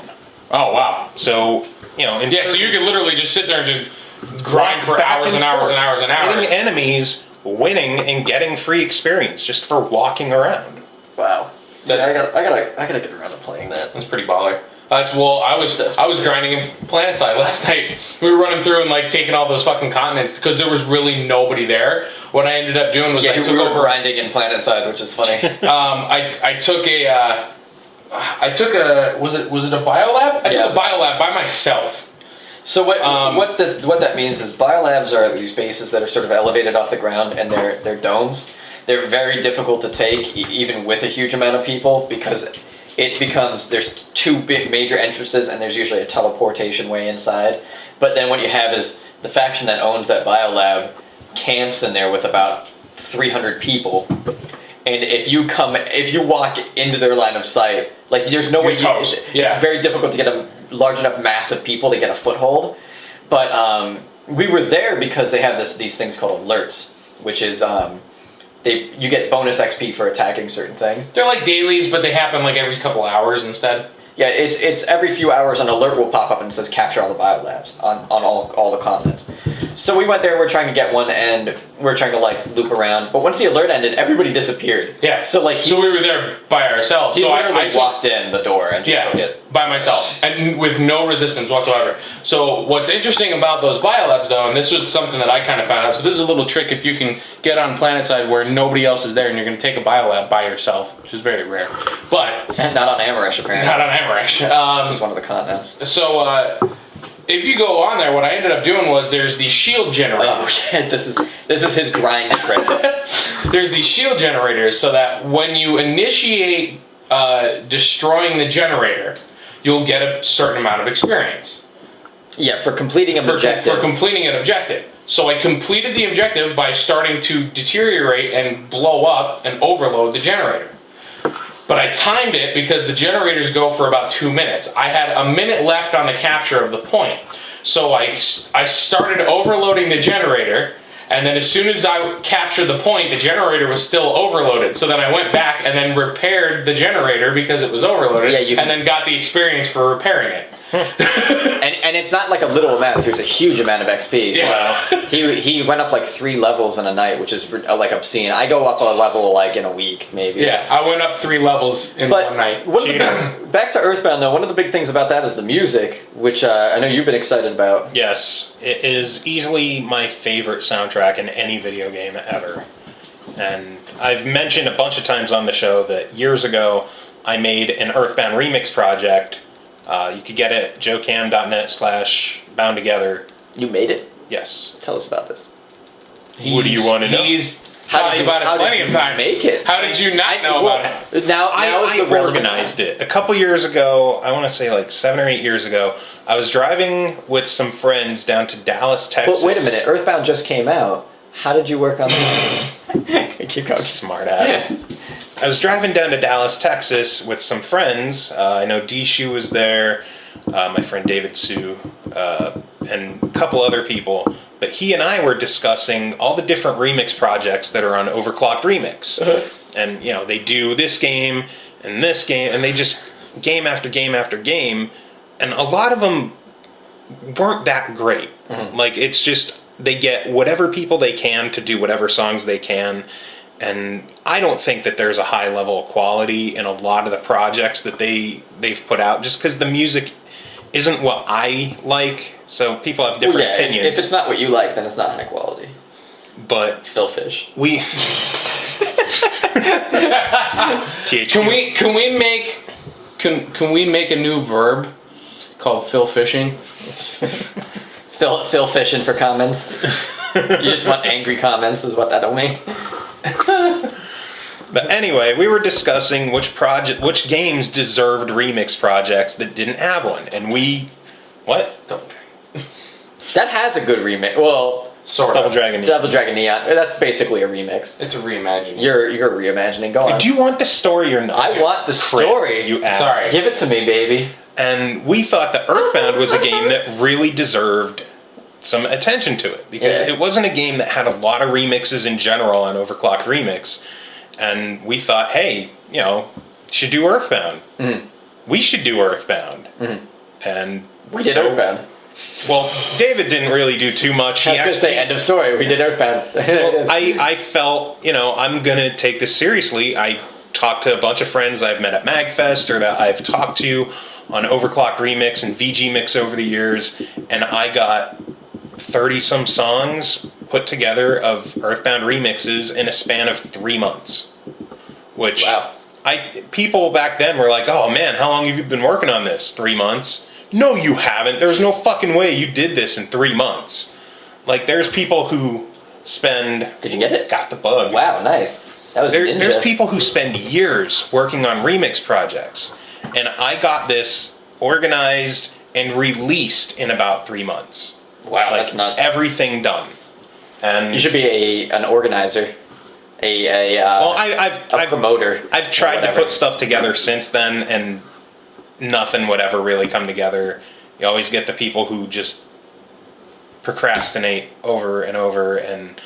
Oh wow. So, Yeah, so you could literally just sit there and just grind for back hours and hours and hours and hours. hitting enemies, winning, and getting free experience just for walking around. Wow. Yeah, That's- I gotta get around to playing that. That's pretty baller. I was grinding in Planetside last night. We were running through and like taking all those fucking continents because there was really nobody there. What I ended up doing was I Yeah, took we were over. grinding in Planetside, which is funny. I took a was it a biolab? I took a biolab by myself. So what that means is biolabs are these bases that are sort of elevated off the ground, and they're domes. They're very difficult to take even with a huge amount of people because it becomes, there's two big major entrances, and there's usually a teleportation way inside. But then what you have is the faction that owns that biolab camps in there with about 300 people. And if you walk into their line of sight, like there's no way it's very difficult to get a large enough mass of people to get a foothold. But we were there because they have these things called alerts, which is you get bonus XP for attacking certain things. They're like dailies, but they happen like every couple hours instead. Yeah, it's every few hours an alert will pop up and it says capture all the biolabs on all the continents. So we went there, we're trying to get one, and we're trying to like loop around. But once the alert ended, everybody disappeared. Yeah. So we were there by ourselves. He so literally walked in the door and just took it. By myself, and with no resistance whatsoever. So what's interesting about those biolabs, though, and this was something that I kind of found out, so this is a little trick if you can get on Planetside where nobody else is there and you're going to take a biolab by yourself, which is very rare. But not on Amarish, apparently. Not on Amarish. Which is one of the continents. So if you go on there, what I ended up doing was there's the shield generator. Oh yeah, this is his grind credit. There's these shield generators so that when you initiate destroying the generator, you'll get a certain amount of experience. Yeah, for completing an objective. For completing an objective. So I completed the objective by starting to deteriorate and blow up and overload the generator. But I timed it because the generators go for about 2 minutes. I had a minute left on the capture of the point. So I started overloading the generator, and then as soon as I captured the point, the generator was still overloaded. So then I went back and then repaired the generator because it was overloaded, and then got the experience for repairing it. and it's not like a little amount too, it's a huge amount of XP. Yeah. So he went up like 3 levels in a night, which is like obscene. I go up a level like in a week, maybe. Yeah, I went up 3 levels in one night. Back to EarthBound though, one of the big things about that is the music, which I know you've been excited about. Yes, it is easily my favorite soundtrack in any video game ever. And I've mentioned a bunch of times on the show that years ago I made an EarthBound remix project. You could get it at joecam.net/boundtogether. You made it? Yes. Tell us about this. What do you want to know? He's talked about it plenty of times. Make it? How did you not know about it? Now I organized it. A couple years ago, I want to say like 7 or 8 years ago, I was driving with some friends down to Dallas, Texas. But wait a minute, EarthBound just came out. How did you work on that? Keep going. Smart ass. I was driving down to Dallas, Texas with some friends. I know Dishu was there, my friend David Sue, and a couple other people. But he and I were discussing all the different remix projects that are on Overclocked Remix. And, you know, they do this game and this game, and they just game after game after game. And a lot of them weren't that great. Mm-hmm. Like, it's just, they get whatever people they can to do whatever songs they can. And I don't think that there's a high level of quality in a lot of the projects that they've put out, just because the music isn't what I like. So people have different opinions. If it's not what you like, then it's not high quality. But Phil Fish. Can we make a new verb called Phil Fishing? Phil Fishing for comments. You just want angry comments is what that'll mean. But anyway, we were discussing which games deserved remix projects that didn't have one, and what? Double Dragon. That has a good remix. Well, sort Double of. Dragon Neon. Double Dragon Neon. That's basically a remix. It's a reimagining. You're reimagining. Go on. Do you want the story or not? I want the story. Chris, you asked. Sorry. Give it to me, baby. And we thought that EarthBound was a game that really deserved some attention to it, because it wasn't a game that had a lot of remixes in general on Overclocked Remix. And we thought, hey, you know, should do EarthBound. Mm-hmm. We should do EarthBound. Mm-hmm. And we did EarthBound. Well, David didn't really do too much. I was going to say, end of story. We did EarthBound. Well, I felt, you know, I'm going to take this seriously. I talked to a bunch of friends I've met at MagFest or that I've talked to on Overclocked Remix and VG Mix over the years, and I got 30-some songs put together of EarthBound remixes in a span of 3 months. Which, wow. People back then were like, oh man, how long have you been working on this? 3 months? No, you haven't. There's no fucking way you did this in 3 months. Like, there's people who spend... Did you get it? Got the bug. Wow, nice. That was There's people who spend years working on remix projects. and I got this organized and released in about 3 months. Wow, Like, that's nuts. everything done. And You should be an organizer, a promoter. I've tried to whatever. put stuff together since then, and nothing would ever really come together. You always get the people who just procrastinate over and over. And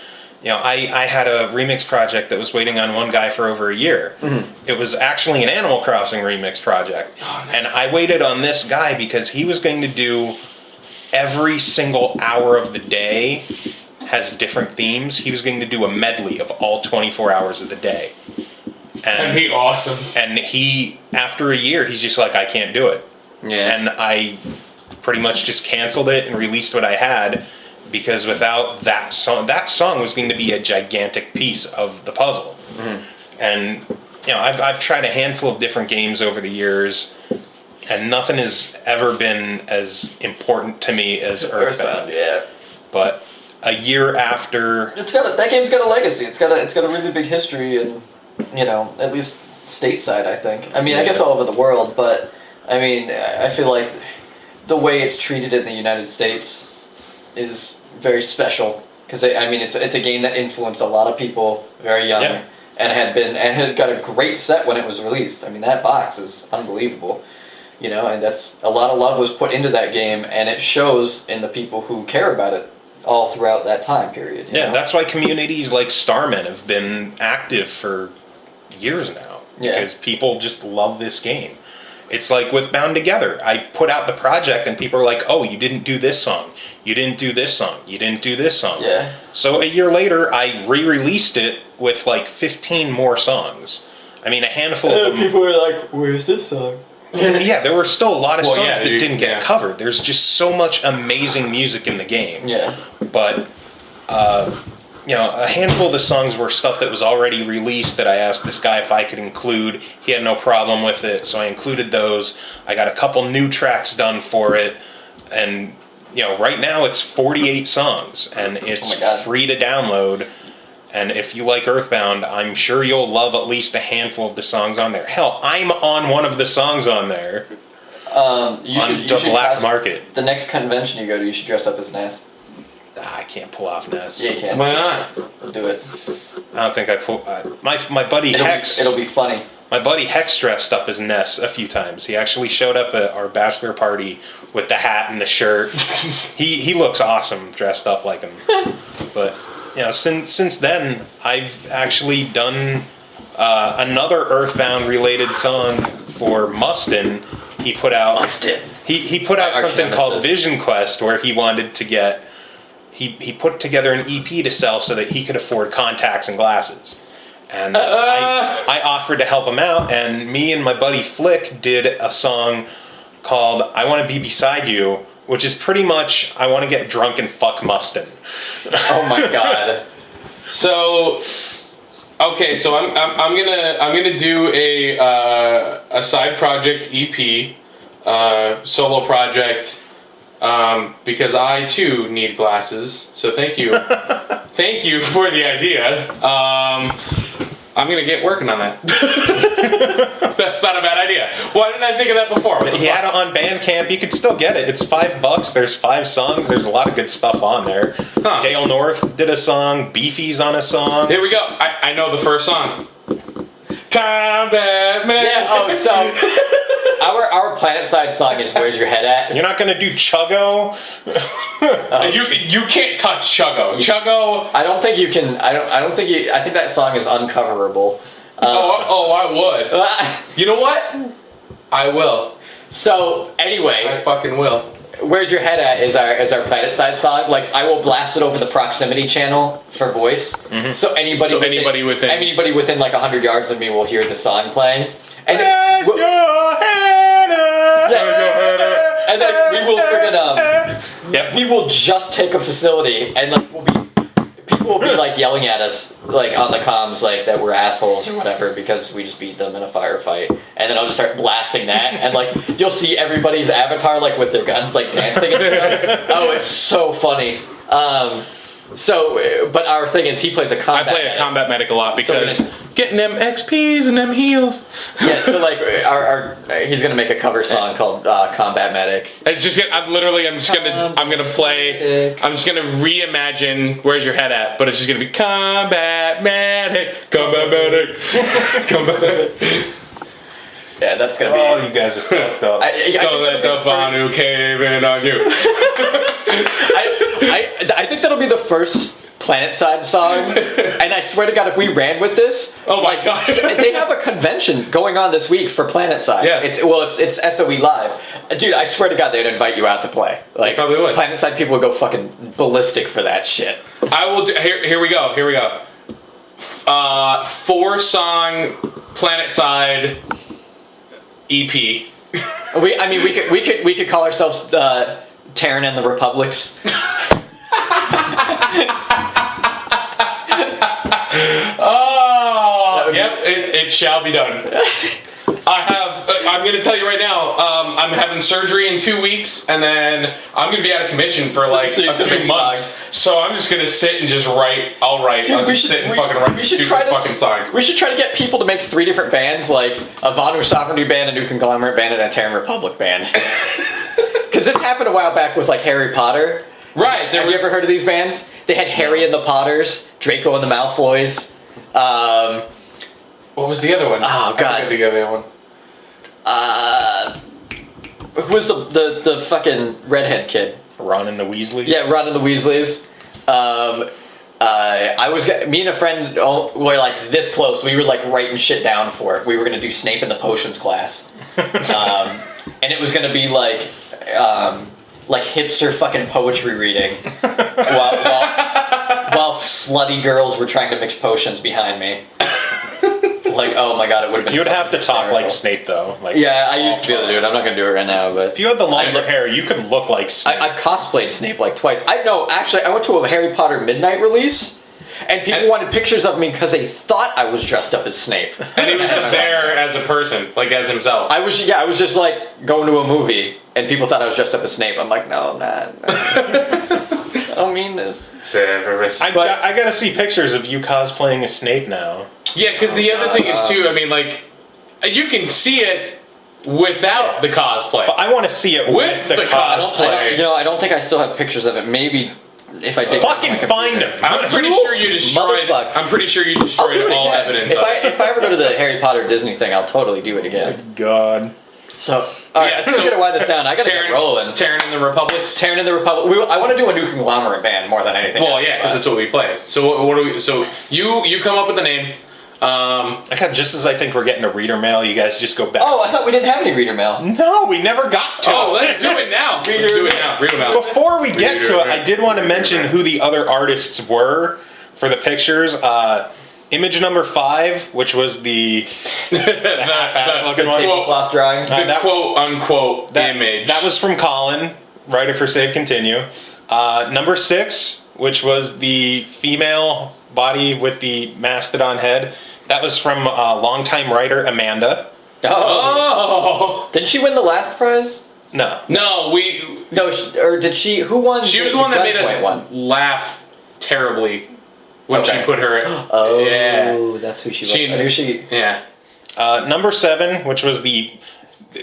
I had a remix project that was waiting on one guy for over a year. Mm-hmm. It was actually an Animal Crossing remix project, and I waited on this guy because he was going to do every single hour of the day has different themes. He was going to do a medley of all 24 hours of the day. That'd be awesome. And he, after a year, he's just like, I can't do it. Yeah. And I pretty much just canceled it and released what I had, because without that song was going to be a gigantic piece of the puzzle. Mm-hmm. And I've tried a handful of different games over the years, and nothing has ever been as important to me as EarthBound. Yeah. But a year after, That game's got a legacy. It's got a really big history, and at least stateside, I think. I mean, I guess all over the world, but I mean, I feel like the way it's treated in the United States is very special, because it's a game that influenced a lot of people very young, Yeah. and had got a great set when it was released. I mean, that box is unbelievable. And that's a lot of love was put into that game, and it shows in the people who care about it all throughout that time period. you know? that's why communities like Starman have been active for years now. Yeah. Because people just love this game. It's like with Bound Together. I put out the project and people are like, oh, you didn't do this song. You didn't do this song. You didn't do this song. Yeah. So a year later, I re-released it with like 15 more songs. I mean, a handful of them. People were like, "Where's this song?" Yeah, there were still a lot of songs that dude, didn't get covered. There's just so much amazing music in the game. Yeah. But, a handful of the songs were stuff that was already released that I asked this guy if I could include. He had no problem with it, so I included those. I got a couple new tracks done for it. And, right now it's 48 songs, and it's free to download. And if you like EarthBound, I'm sure you'll love at least a handful of the songs on there. Hell, I'm on one of the songs on there. You should Black Market. The next convention you go to, you should dress up as Ness. I can't pull off Ness. Yeah, you can. Why not? We'll do it. I don't think I pull. My buddy Hex. It'll be funny. My buddy Hex dressed up as Ness a few times. He actually showed up at our bachelor party with the hat and the shirt. He looks awesome dressed up like him. But since then, I've actually done another EarthBound related song for Mustin. He put out He put out something called Vision Quest, where he wanted to get. He put together an EP to sell so that he could afford contacts and glasses. And I offered to help him out, and me and my buddy Flick did a song called I Want to Be Beside You, which is pretty much I want to get drunk and fuck Mustin. Oh my god. So, okay, so I'm gonna do a side project EP, solo project, because I too need glasses. So thank you, thank you for the idea. I'm gonna get working on that. That's not a bad idea. Why didn't I think of that before? What the He fuck? had it on Bandcamp. You could still get it. It's $5. There's 5 songs. There's a lot of good stuff on there. Huh. Dale North did a song. Beefy's on a song. Here we go. I know the first song. Combat Man. Yeah. Oh, so our Planetside song is "Where's Your Head At?" You're not gonna do Chuggo? You can't touch Chuggo. Chuggo. I don't think you can. I don't think you. I think that song is uncoverable. I would. You know what? I will. So anyway, I fucking will. "Where's Your Head At" is our Planetside song. Like, I will blast it over the proximity channel for voice, so anybody within like 100 yards of me will hear the song playing. And Where's your head at? yeah, and then we will friggin' Yep. we will just take a facility, and like people will be like yelling at us like on the comms like that we're assholes or whatever because we just beat them in a firefight, and then I'll just start blasting that, and like you'll see everybody's avatar like with their guns like dancing and stuff. Oh, it's so funny. So, but our thing is he plays a I combat play a medic. combat medic a lot because So getting them XPs and them heals. Yeah, so like he's gonna make a cover song called Combat Medic. It's just I'm just gonna reimagine Where's Your Head At, but it's just gonna be combat medic. Yeah, that's gonna be. Oh, you guys are fucked up. Don't let the Vanu cave in on you. I think that'll be the first Planetside song, and I swear to God, if we ran with this, Oh my gosh. they have a convention going on this week for Planetside. Yeah. It's SOE Live, dude. I swear to God, they'd invite you out to play. Like, probably would. Planetside people would go fucking ballistic for that shit. I will do. Here we go. 4-song Planetside EP. We could call ourselves Terran and the Republics. Oh, yep, it shall be done. I'm going to tell you right now, I'm having surgery in 2 weeks, and then I'm going to be out of commission for like So a few months. So I'm just going to sit and just write. I'll write. I'll just sit and fucking write stupid fucking songs. We should try to get people to make 3 different bands, like a Vanu Sovereignty band, a New Conglomerate band, and a Terran Republic band. Because this happened a while back with like Harry Potter. Right. Have you ever heard of these bands? They had Harry and the Potters, Draco and the Malfoys. What was the other one? Oh, God. I forget the other one. Who was the fucking redhead kid? Ron and the Weasleys? Yeah, Ron and the Weasleys. Me and a friend were like this close. We were like writing shit down for it. We were gonna do Snape in the Potions class, and it was gonna be like hipster fucking poetry reading, while slutty girls were trying to mix potions behind me. Like, oh my God, it would have been. You would have to talk hysterical. like Snape, though. Like, Yeah, I used to be able to do it. I'm not gonna do it right now, but if you had the longer hair, you could look like Snape. I've cosplayed Snape like twice. I went to a Harry Potter midnight release, and people wanted pictures of me because they thought I was dressed up as Snape. And he was just there as a person, like as himself. I was just like going to a movie, and people thought I was dressed up as Snape. I'm like, no, I'm not. I don't mean this. I gotta see pictures of you cosplaying as Snape now. Yeah, because the other thing is too. I mean, like, you can see it without the cosplay. But I want to see it with the cosplay. I don't think I still have pictures of it. Maybe if I did. Fucking find them. I'm pretty sure you destroyed. Motherfucker. I'm pretty sure you I'll do destroyed it all again. evidence. If I ever go to the Harry Potter Disney thing, I'll totally do it again. God. So, all right, I think we're gonna wind this down. I gotta get rolling. Terran and the Republics. Terran and the Republic. I want to do a New Conglomerate band more than anything. Well, yeah, because that's what we play. So what do we? So you come up with the name. I got just as I think we're getting a reader mail, you guys just go back. Oh, I thought we didn't have any reader mail. No, we never got to it. Oh, let's do it now. Let's do it now. Read them out. Before we get to it, I did want to mention who the other artists were for the pictures. Image number 5, which was the half-ass looking one. Tablecloth drawing. The quote-unquote image. That was from Colin, writer for Save Continue. Number 6, which was the female body with the mastodon head. That was from longtime writer Amanda. Oh! Didn't she win the last prize? No. No, or did she? Who won? She was the one that made us laugh terribly when she put her. Oh, yeah. That's who she was. I knew she. Yeah. Number 7, which was the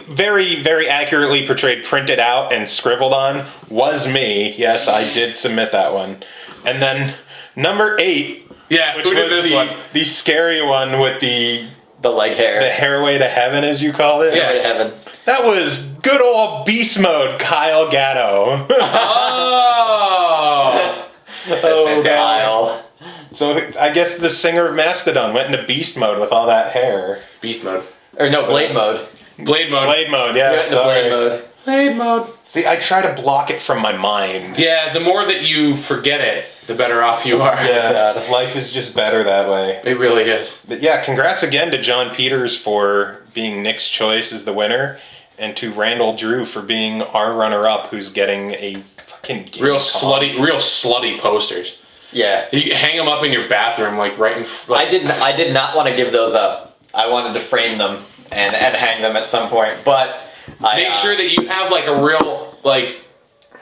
very, very accurately portrayed, printed out and scribbled on, was me. Yes, I did submit that one. And then number 8, which who did was this one? the scary one with the leg hair. The hairway to heaven, as you call it. Hairway to heaven. That was good old beast mode, Kyle Gatto. Oh, Kyle. So I guess the singer of Mastodon went into beast mode with all that hair. Beast mode. Or no, blade mode. Blade mode. Blade mode, yeah. Blade mode. Blade mode. See, I try to block it from my mind. Yeah, the more that you forget it, the better off you are. Yeah, life is just better that way. It really is. But yeah, congrats again to John Peters for being Nick's choice as the winner, and to Randall Drew for being our runner-up, who's getting a fucking real slutty posters. Yeah, you hang them up in your bathroom, like right in. I did not want to give those up. I wanted to frame them and hang them at some point, but make sure that you have like a real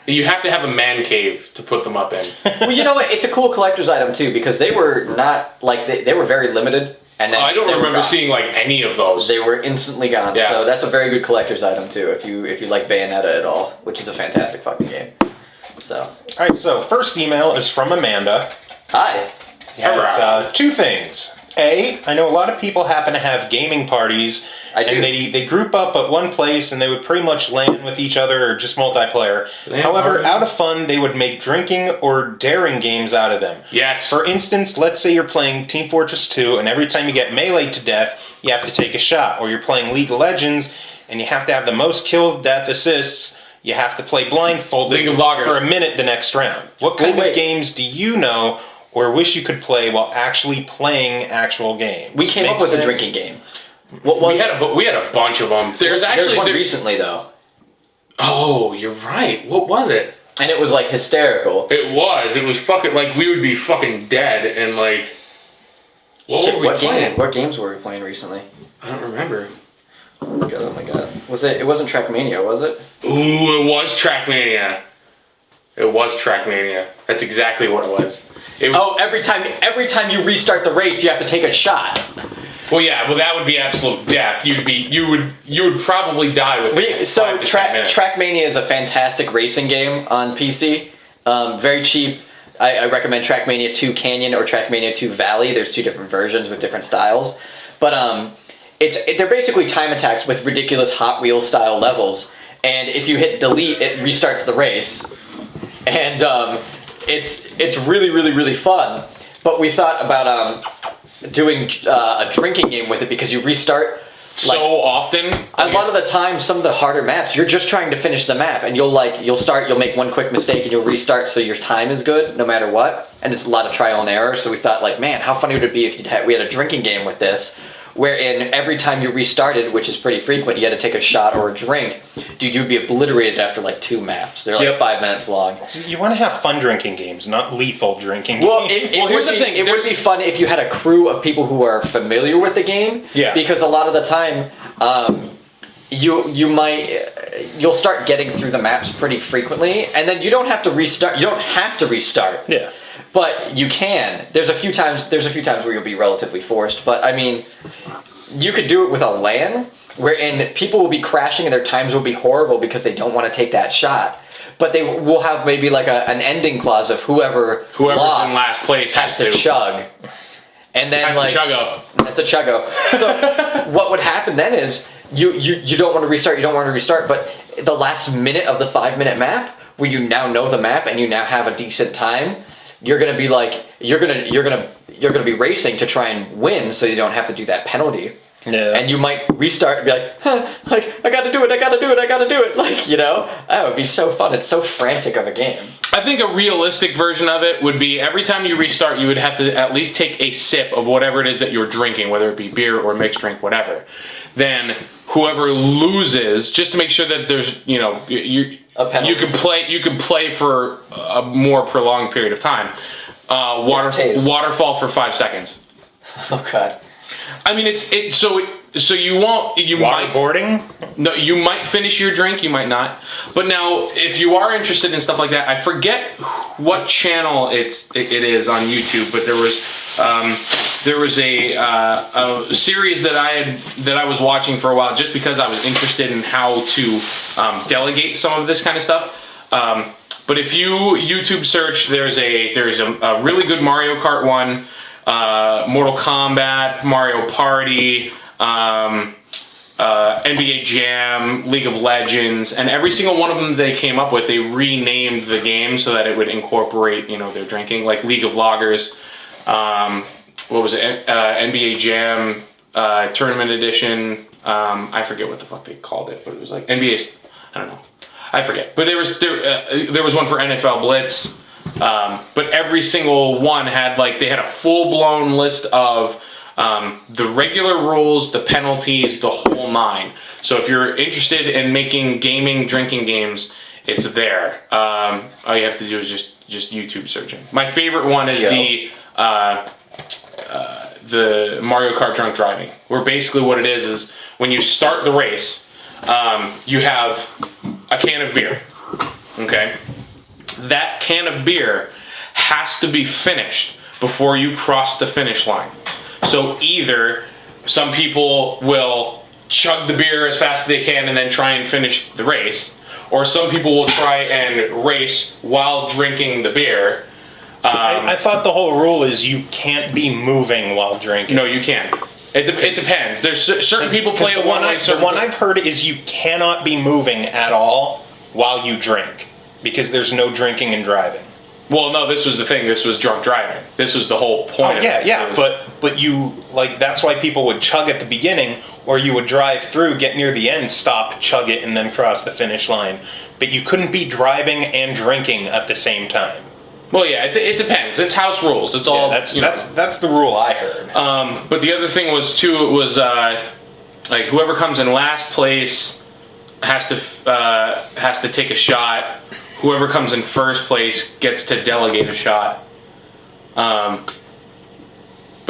You have to have a man cave to put them up in. Well, you know what? It's a cool collector's item too because they were not like they were very limited. And then I don't remember seeing like any of those. They were instantly gone. Yeah. So that's a very good collector's item too if you like Bayonetta at all, which is a fantastic fucking game. So. All right. So first email is from Amanda. Hi. Has, two things. A, I know a lot of people happen to have gaming parties, I do. and they group up at one place, and they would pretty much LAN with each other or just multiplayer. However, party. out of fun, they would make drinking or daring games out of them. Yes. For instance, let's say you're playing Team Fortress 2, and every time you get meleeed to death, you have to take a shot. Or you're playing League of Legends, and you have to have the most kill, death, assists. You have to play blindfolded League of Loggers. for a minute the next round. What kind of games do you know or wish you could play while actually playing actual games? We came up with a drinking game. What was we had a bunch of them. There's one recently though. Oh, you're right. What was it? And it was like hysterical. It was fucking like we would be fucking dead and like. What were we playing? What games were we playing recently? I don't remember. Oh my god. Was it? It wasn't Trackmania, was it? Ooh, it was Trackmania. It was Trackmania. That's exactly what it was. Every time you restart the race, you have to take a shot. Well, yeah. Well, that would be absolute death. You would probably die within 5 to 10 minutes. Trackmania is a fantastic racing game on PC. Very cheap. I recommend Trackmania 2 Canyon or Trackmania 2 Valley. There's two different versions with different styles, but they're basically time attacks with ridiculous Hot Wheels style levels. And if you hit delete, it restarts the race. And it's really, really, really fun. But we thought about doing a drinking game with it because you restart so often. A lot of the time, some of the harder maps, you're just trying to finish the map, and you'll make one quick mistake and you'll restart, so your time is good no matter what. And it's a lot of trial and error. So we thought, like, man, how funny would it be if we had a drinking game with this, wherein every time you restarted, which is pretty frequent, you had to take a shot or a drink. Dude, you'd be obliterated after like 2 maps. They're like 5 minutes long. So you want to have fun drinking games, not lethal drinking games. Well, here's the thing. It would be fun if you had a crew of people who are familiar with the game. Yeah. Because a lot of the time, you'll start getting through the maps pretty frequently, and then you don't have to restart. You don't have to restart. Yeah. But you can. There's a few times where you'll be relatively forced. But I mean, you could do it with a LAN, wherein people will be crashing and their times will be horrible because they don't want to take that shot. But they will have maybe like an ending clause of whoever's in last place has to chug. And then has to chuggo. So what would happen then is you don't want to restart. You don't want to restart. But the last minute of the 5-minute map, where you now know the map and you now have a decent time, you're gonna be like you're gonna be racing to try and win, so you don't have to do that penalty. Yeah. And you might restart and be like, like I gotta do it, like, you know, that would be so fun. It's so frantic of a game. I think a realistic version of it would be every time you restart, you would have to at least take a sip of whatever it is that you're drinking, whether it be beer or mixed drink, whatever. Then whoever loses, just to make sure that there's, you know, you can play for a more prolonged period of time. Waterfall for 5 seconds. Oh god. I mean, so you won't. Waterboarding? No, you might finish your drink, you might not. But now, if you are interested in stuff like that, I forget what channel it is on YouTube, but there was a series that I was watching for a while, just because I was interested in how to delegate some of this kind of stuff. But if you YouTube search, there's a really good Mario Kart one. Mortal Kombat, Mario Party, NBA Jam, League of Legends, and every single one of them they came up with, they renamed the game so that it would incorporate, you know, their drinking, like League of Loggers, what was it, NBA Jam, Tournament Edition, I forget what the fuck they called it, but it was like NBA, I don't know, I forget, but there was one for NFL Blitz. But every single one had they had a full-blown list of the regular rules, the penalties, the whole 9. So if you're interested in making drinking games, it's there. All you have to do is just YouTube searching. My favorite one is the Mario Kart drunk driving, where basically what it is when you start the race, you have a can of beer. okay, that can of beer has to be finished before you cross the finish line. So either some people will chug the beer as fast as they can and then try and finish the race, or some people will try and race while drinking the beer. I thought the whole rule is you can't be moving while drinking. No, you can't. It depends. There's certain people play it one way. The one I've heard is you cannot be moving at all while you drink, because there's no drinking and driving. Well, no, this was the thing. This was drunk driving. This was the whole point. Oh, yeah. But you, like, that's why people would chug at the beginning, or you would drive through, get near the end, stop, chug it, and then cross the finish line. But you couldn't be driving and drinking at the same time. Well, yeah, it depends. It's house rules. It's all. That's the rule I heard. But the other thing was too. It was like whoever comes in last place has to take a shot. Whoever comes in first place gets to delegate a shot. But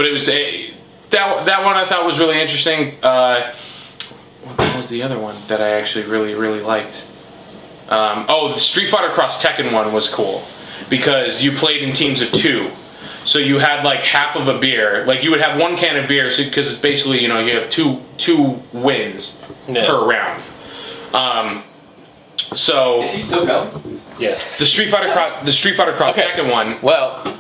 it was that one I thought was really interesting. What was the other one that I actually really liked? The Street Fighter Cross Tekken one was cool because you played in teams of 2. So you had like half of a beer. Like you would have one can of beer because it's basically, you have two wins per round. So Is he still going? Yeah. the Street Fighter Cross Okay. Tekken one. Well,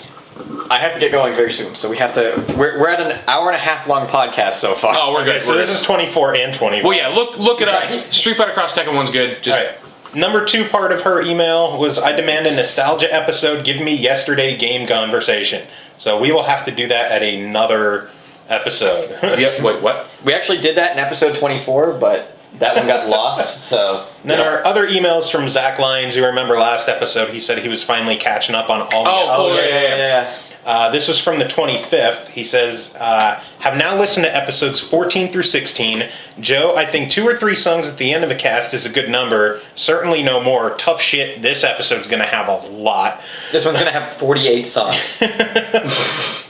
I have to get going very soon, so we have to. We're at an hour and a half long podcast so far. Oh, we're good. Okay, so this is 24 and 25. Well, yeah. Look it up. Street Fighter Cross Tekken one's good. Just All right. Number 2 part of her email was, I demand a nostalgia episode. Give me yesterday game conversation. So we will have to do that at another episode. Yep. Wait. What? We actually did that in episode 24, but that one got lost. So And then our other emails from Zach Lyons, you remember last episode, he said he was finally catching up on all the Oh, episodes. yeah. This was from the 25th. He says, have now listened to episodes 14 through 16. Joe, I think 2 or 3 songs at the end of a cast is a good number. Certainly no more. Tough shit. This episode's going to have a lot. This one's gonna have 48 songs.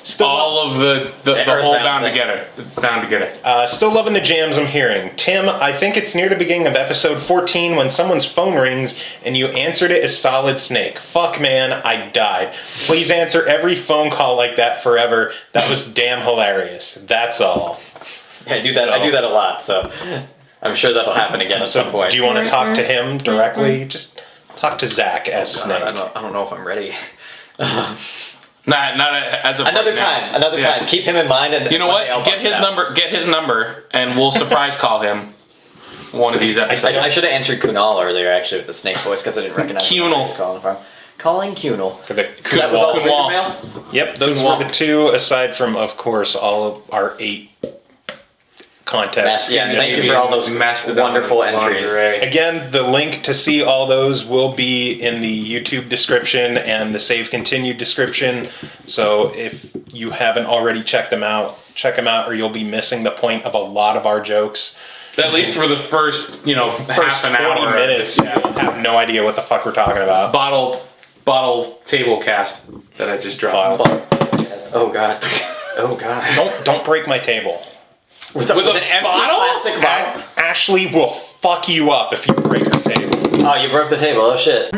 Still All of the whole bound to get it. Still loving the jams I'm hearing. Tim, I think it's near the beginning of episode 14 when someone's phone rings and you answered it as Solid Snake. Fuck, man, I died. Please answer every phone call like that forever. That was damn hilarious. That's all. I do that a lot, so I'm sure that'll happen again at some point. Do you want to talk to him directly? Just talk to Zach as Snake. I don't know if I'm ready. Not as of Another right now. time. Yeah. Keep him in mind. And You know one day I'll what? Get bust it out. Get his number, and we'll surprise call him. One of these episodes. I should have answered Kunal earlier, actually, with the snake voice, because I didn't recognize where Kunal. he was calling from. Calling Kunal. For the So that was all the Kunal. mail? Yep, those Kunal. were the 2, aside from, of course, all of our 8 contests. Yeah, thank you for all those Mastodon wonderful entries. Lingerie. Again, the link to see all those will be in the YouTube description and the Save Continued description. So if you haven't already checked them out, check them out, or you'll be missing the point of a lot of our jokes. At least for the first, First half an 20 hour. minutes, Yeah. you'll have no idea what the fuck we're talking about. Bottle table cast that I just dropped. Oh, God. Oh, God. Don't break my table. With a an empty bottle? plastic bottle? Ashley will fuck you up if you break her table. Oh, you broke the table. Oh, shit.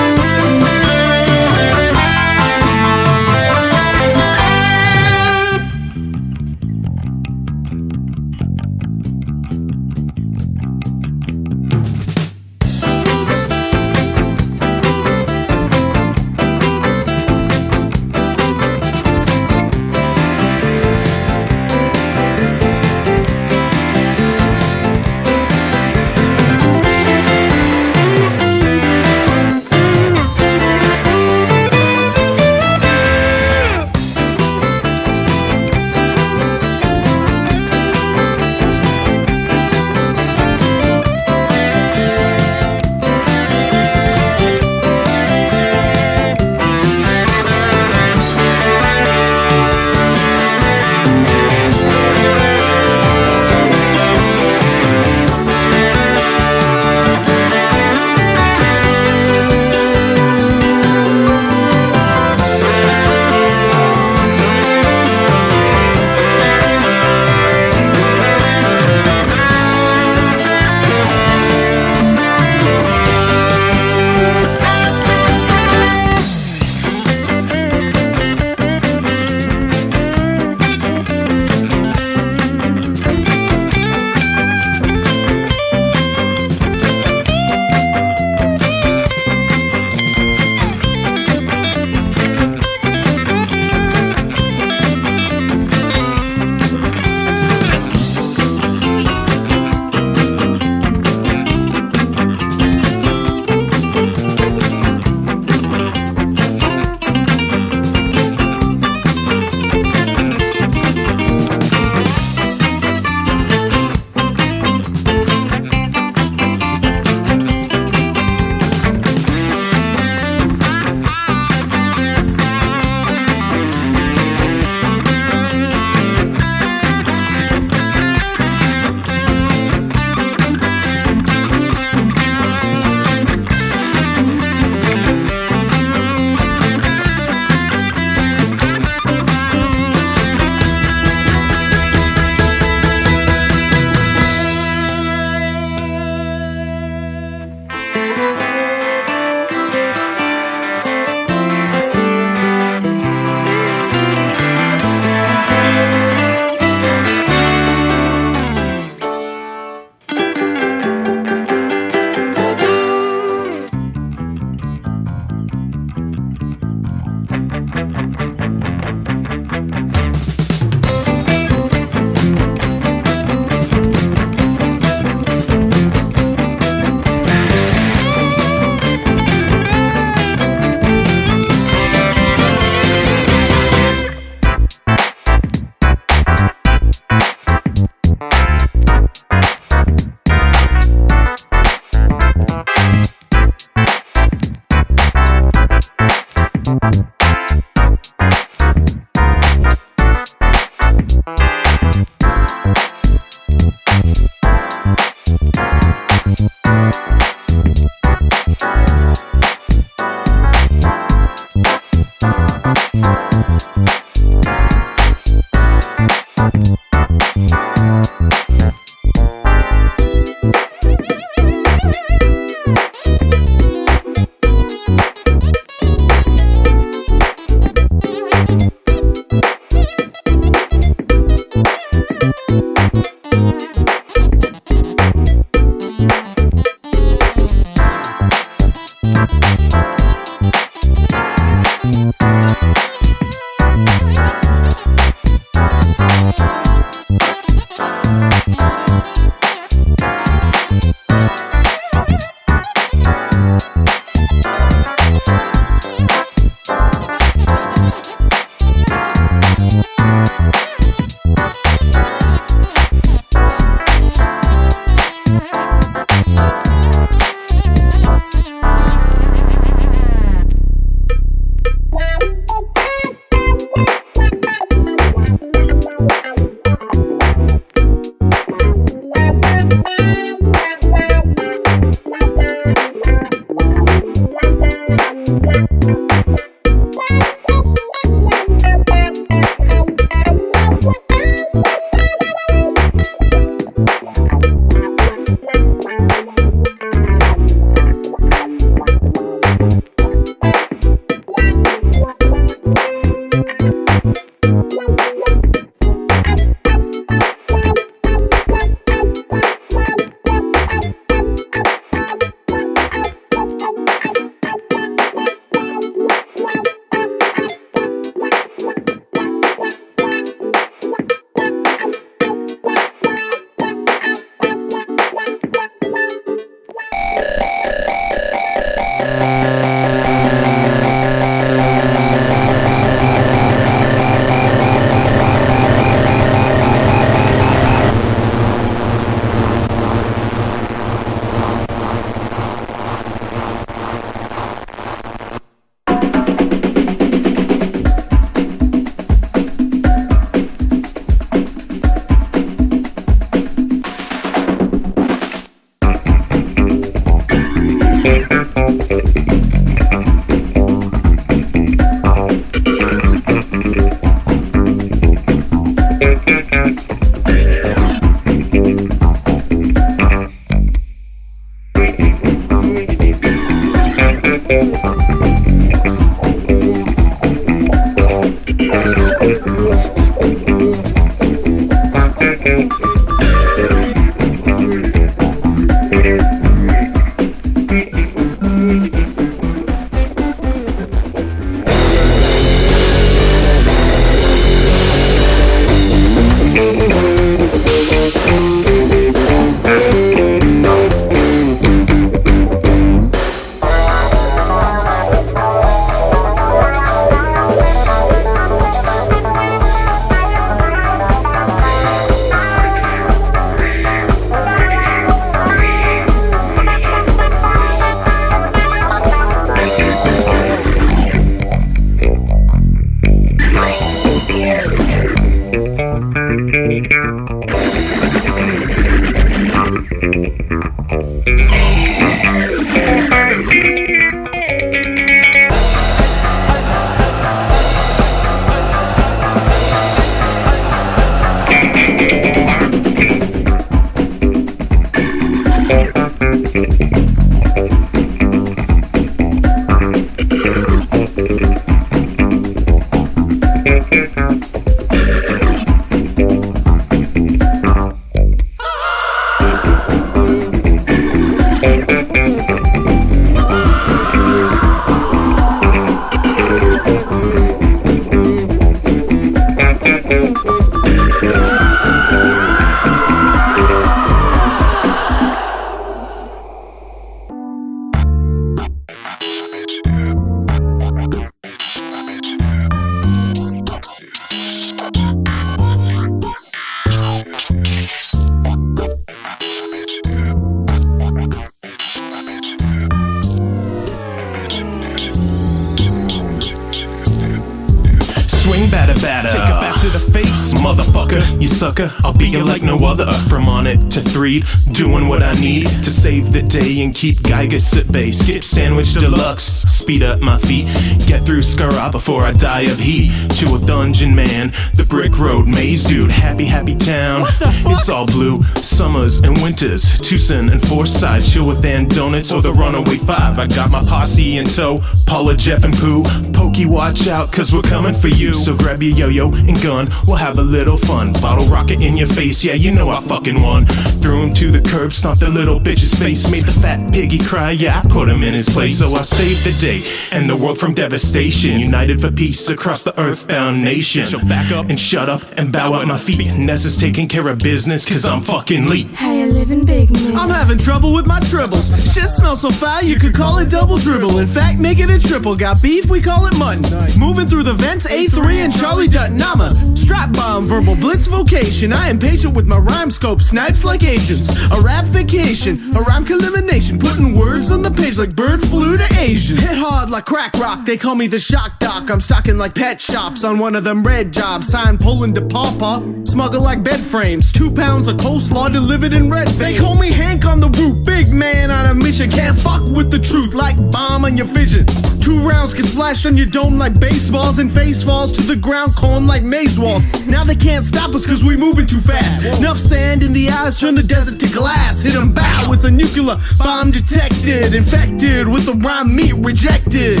Take it back to the face, motherfucker, you sucker. I'll beat you like no other. From on it to 3, doing what I need to save the day and keep Gygas at bay. Skip sandwich deluxe, speed up my feet. Get through Skara before I die of heat. To a dungeon man, the brick road maze dude. Happy, happy town, it's all blue. Summers and winters, Tucson and Forsyth. Chill with Ann Donuts or the Runaway 5. I got my posse in tow, Paula, Jeff and Pooh. Pokey, watch out, cause we're coming for you. So grab your yo-yo and gun, we'll have a little fun. Bottle rocket in your face, yeah, you know I fucking won. Threw him to the curb, stomped the little bitch's face. Made the fat piggy cry, yeah, I put him in his place. So I saved the day and the world from devastation. United for peace across the earthbound nation. So back up and shut up and bow at my feet. Ness is taking care of business, cause I'm fucking elite. Hey, you living big, man. I'm having trouble with my tribbles. Shit smells so foul, you could call it double dribble. In fact, make it a triple. Got beef, we call it mutton. Moving through the vents, A3 and Charlie Dutton. I'm a strap bomb, verbal blitz vocation. I am patient with my rhyme scope, snipes like agents. A rap vacation, a rhyme elimination. Putting words on the page like bird flu to Asian. Hit hard like crack rock, they call me the shock doc. I'm stocking like pet shops on one of them red jobs. Sign Poland to Pawpaw, smuggle like bed frames. 2 pounds of coleslaw delivered in red. They call me Hank on the route, big man on a mission. Can't fuck with the truth like bomb on your vision. 2 rounds get splashed on your dome like baseballs, and face falls to the ground calling like maze walls. Now they can't stop us cause we moving too fast. Enough sand in the eyes, turn the desert to glass. Hit 'em bow, it's a nuclear bomb detected. Infected with the rhyme meat rejected.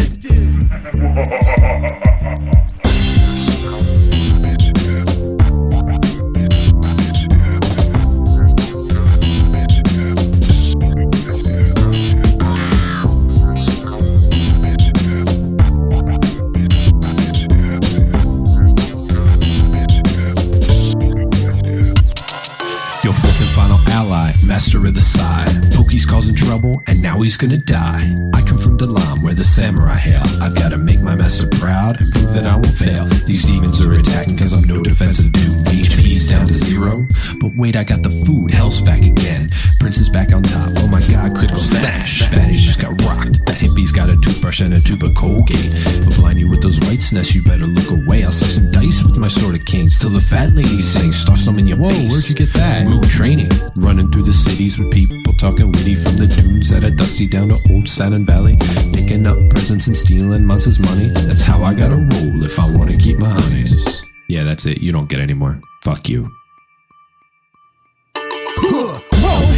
Master of the side, Pokey's causing trouble, and now he's gonna die. I come from Dalam, where the samurai hail. I've gotta make my master proud and prove that I won't fail. These demons are attacking cause I'm no defensive dude. HP's down to 0, but wait, I got the food, hell's back again. Prince is back on top, oh my god, critical smash. Fatty's just got rocked, that hippie's got a toothbrush and a tube of Colgate. But blind you with those whites, Ness, you better look away. I'll slice some dice with my sword of kings till the fat lady sings. Start some in your face. Whoa, where'd you get that? Root training, running through the cities with people talking witty from the dunes that are dusty down to old Saturn Valley. Picking up presents and stealing monsters' money. That's how I gotta roll if I wanna keep my honeys. Yeah, that's it. You don't get any more. Fuck you.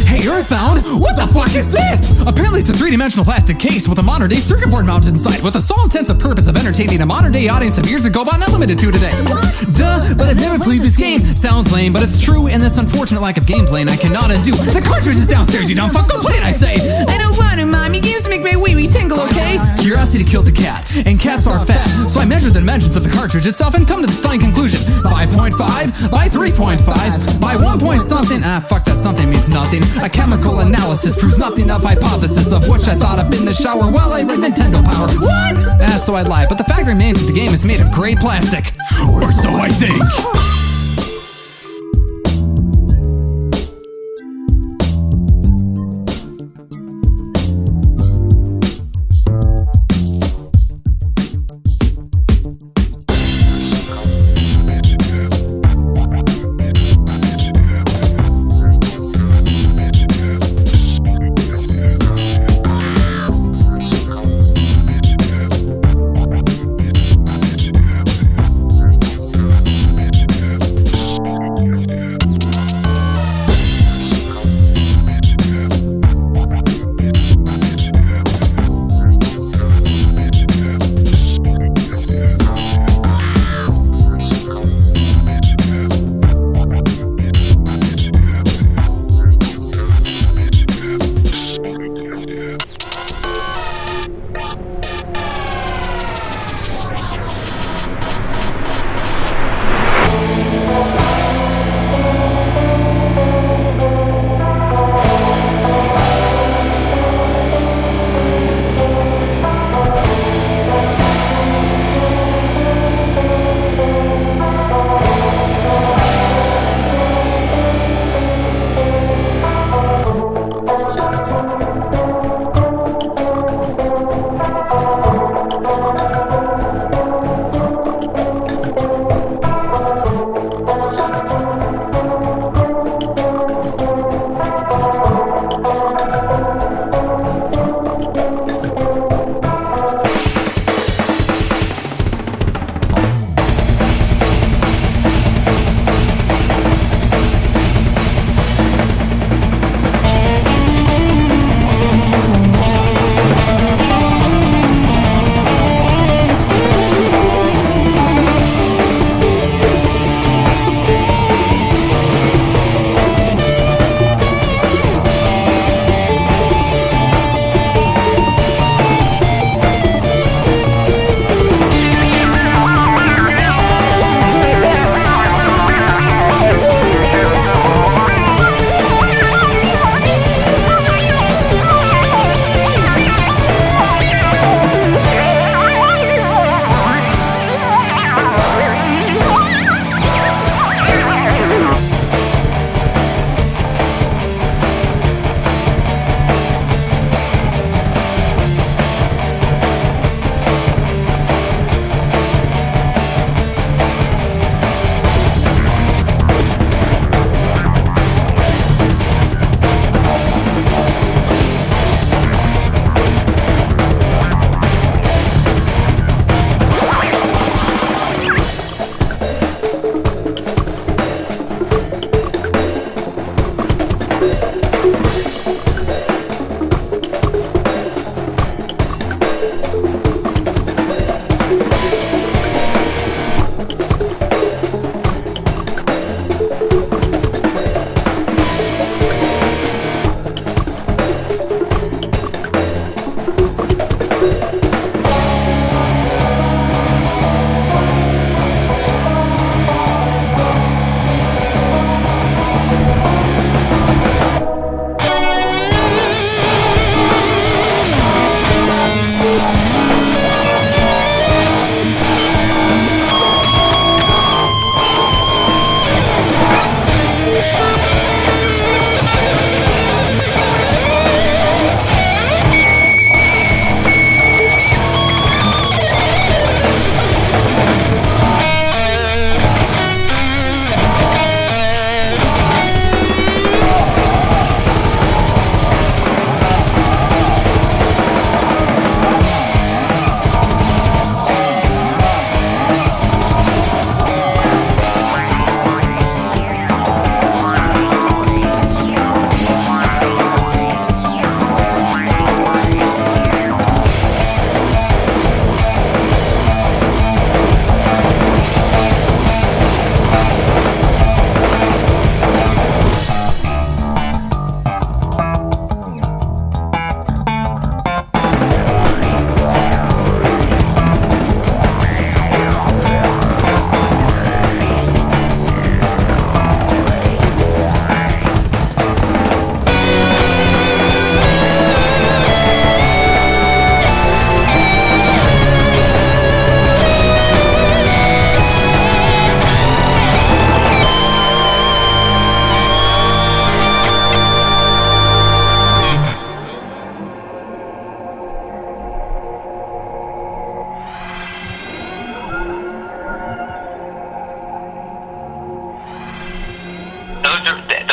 Hey, EarthBound, what the fuck is this? Apparently it's a three-dimensional plastic case with a modern-day circuit board mounted inside with the sole intensive purpose of entertaining a modern-day audience of years ago but not limited to today. Duh, but I've never played this game. Sounds lame, but it's true, and this unfortunate lack of gameplay I cannot undo. The cartridge is downstairs, you dumb fuck, go play it, I say. I don't want to, Mommy. Games make my wee-wee tingle, okay? Curiosity killed the cat, and cats are fat. So I measured the dimensions of the cartridge itself and come to the stunning conclusion. 5.5 by 3.5 by 1 point something. Fuck that something means nothing. A chemical analysis proves nothing of hypothesis of which I thought up in the shower while I read Nintendo Power. What? So I lied, but the fact remains that the game is made of gray plastic. Or so I think.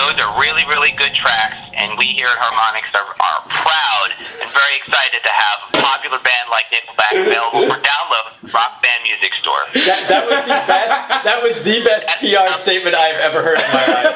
those are really, really good tracks, and we here at Harmonix are proud and very excited to have a popular band like Nickelback available for download at Rock Band Music Store. That was the best PR statement I've ever heard in my life.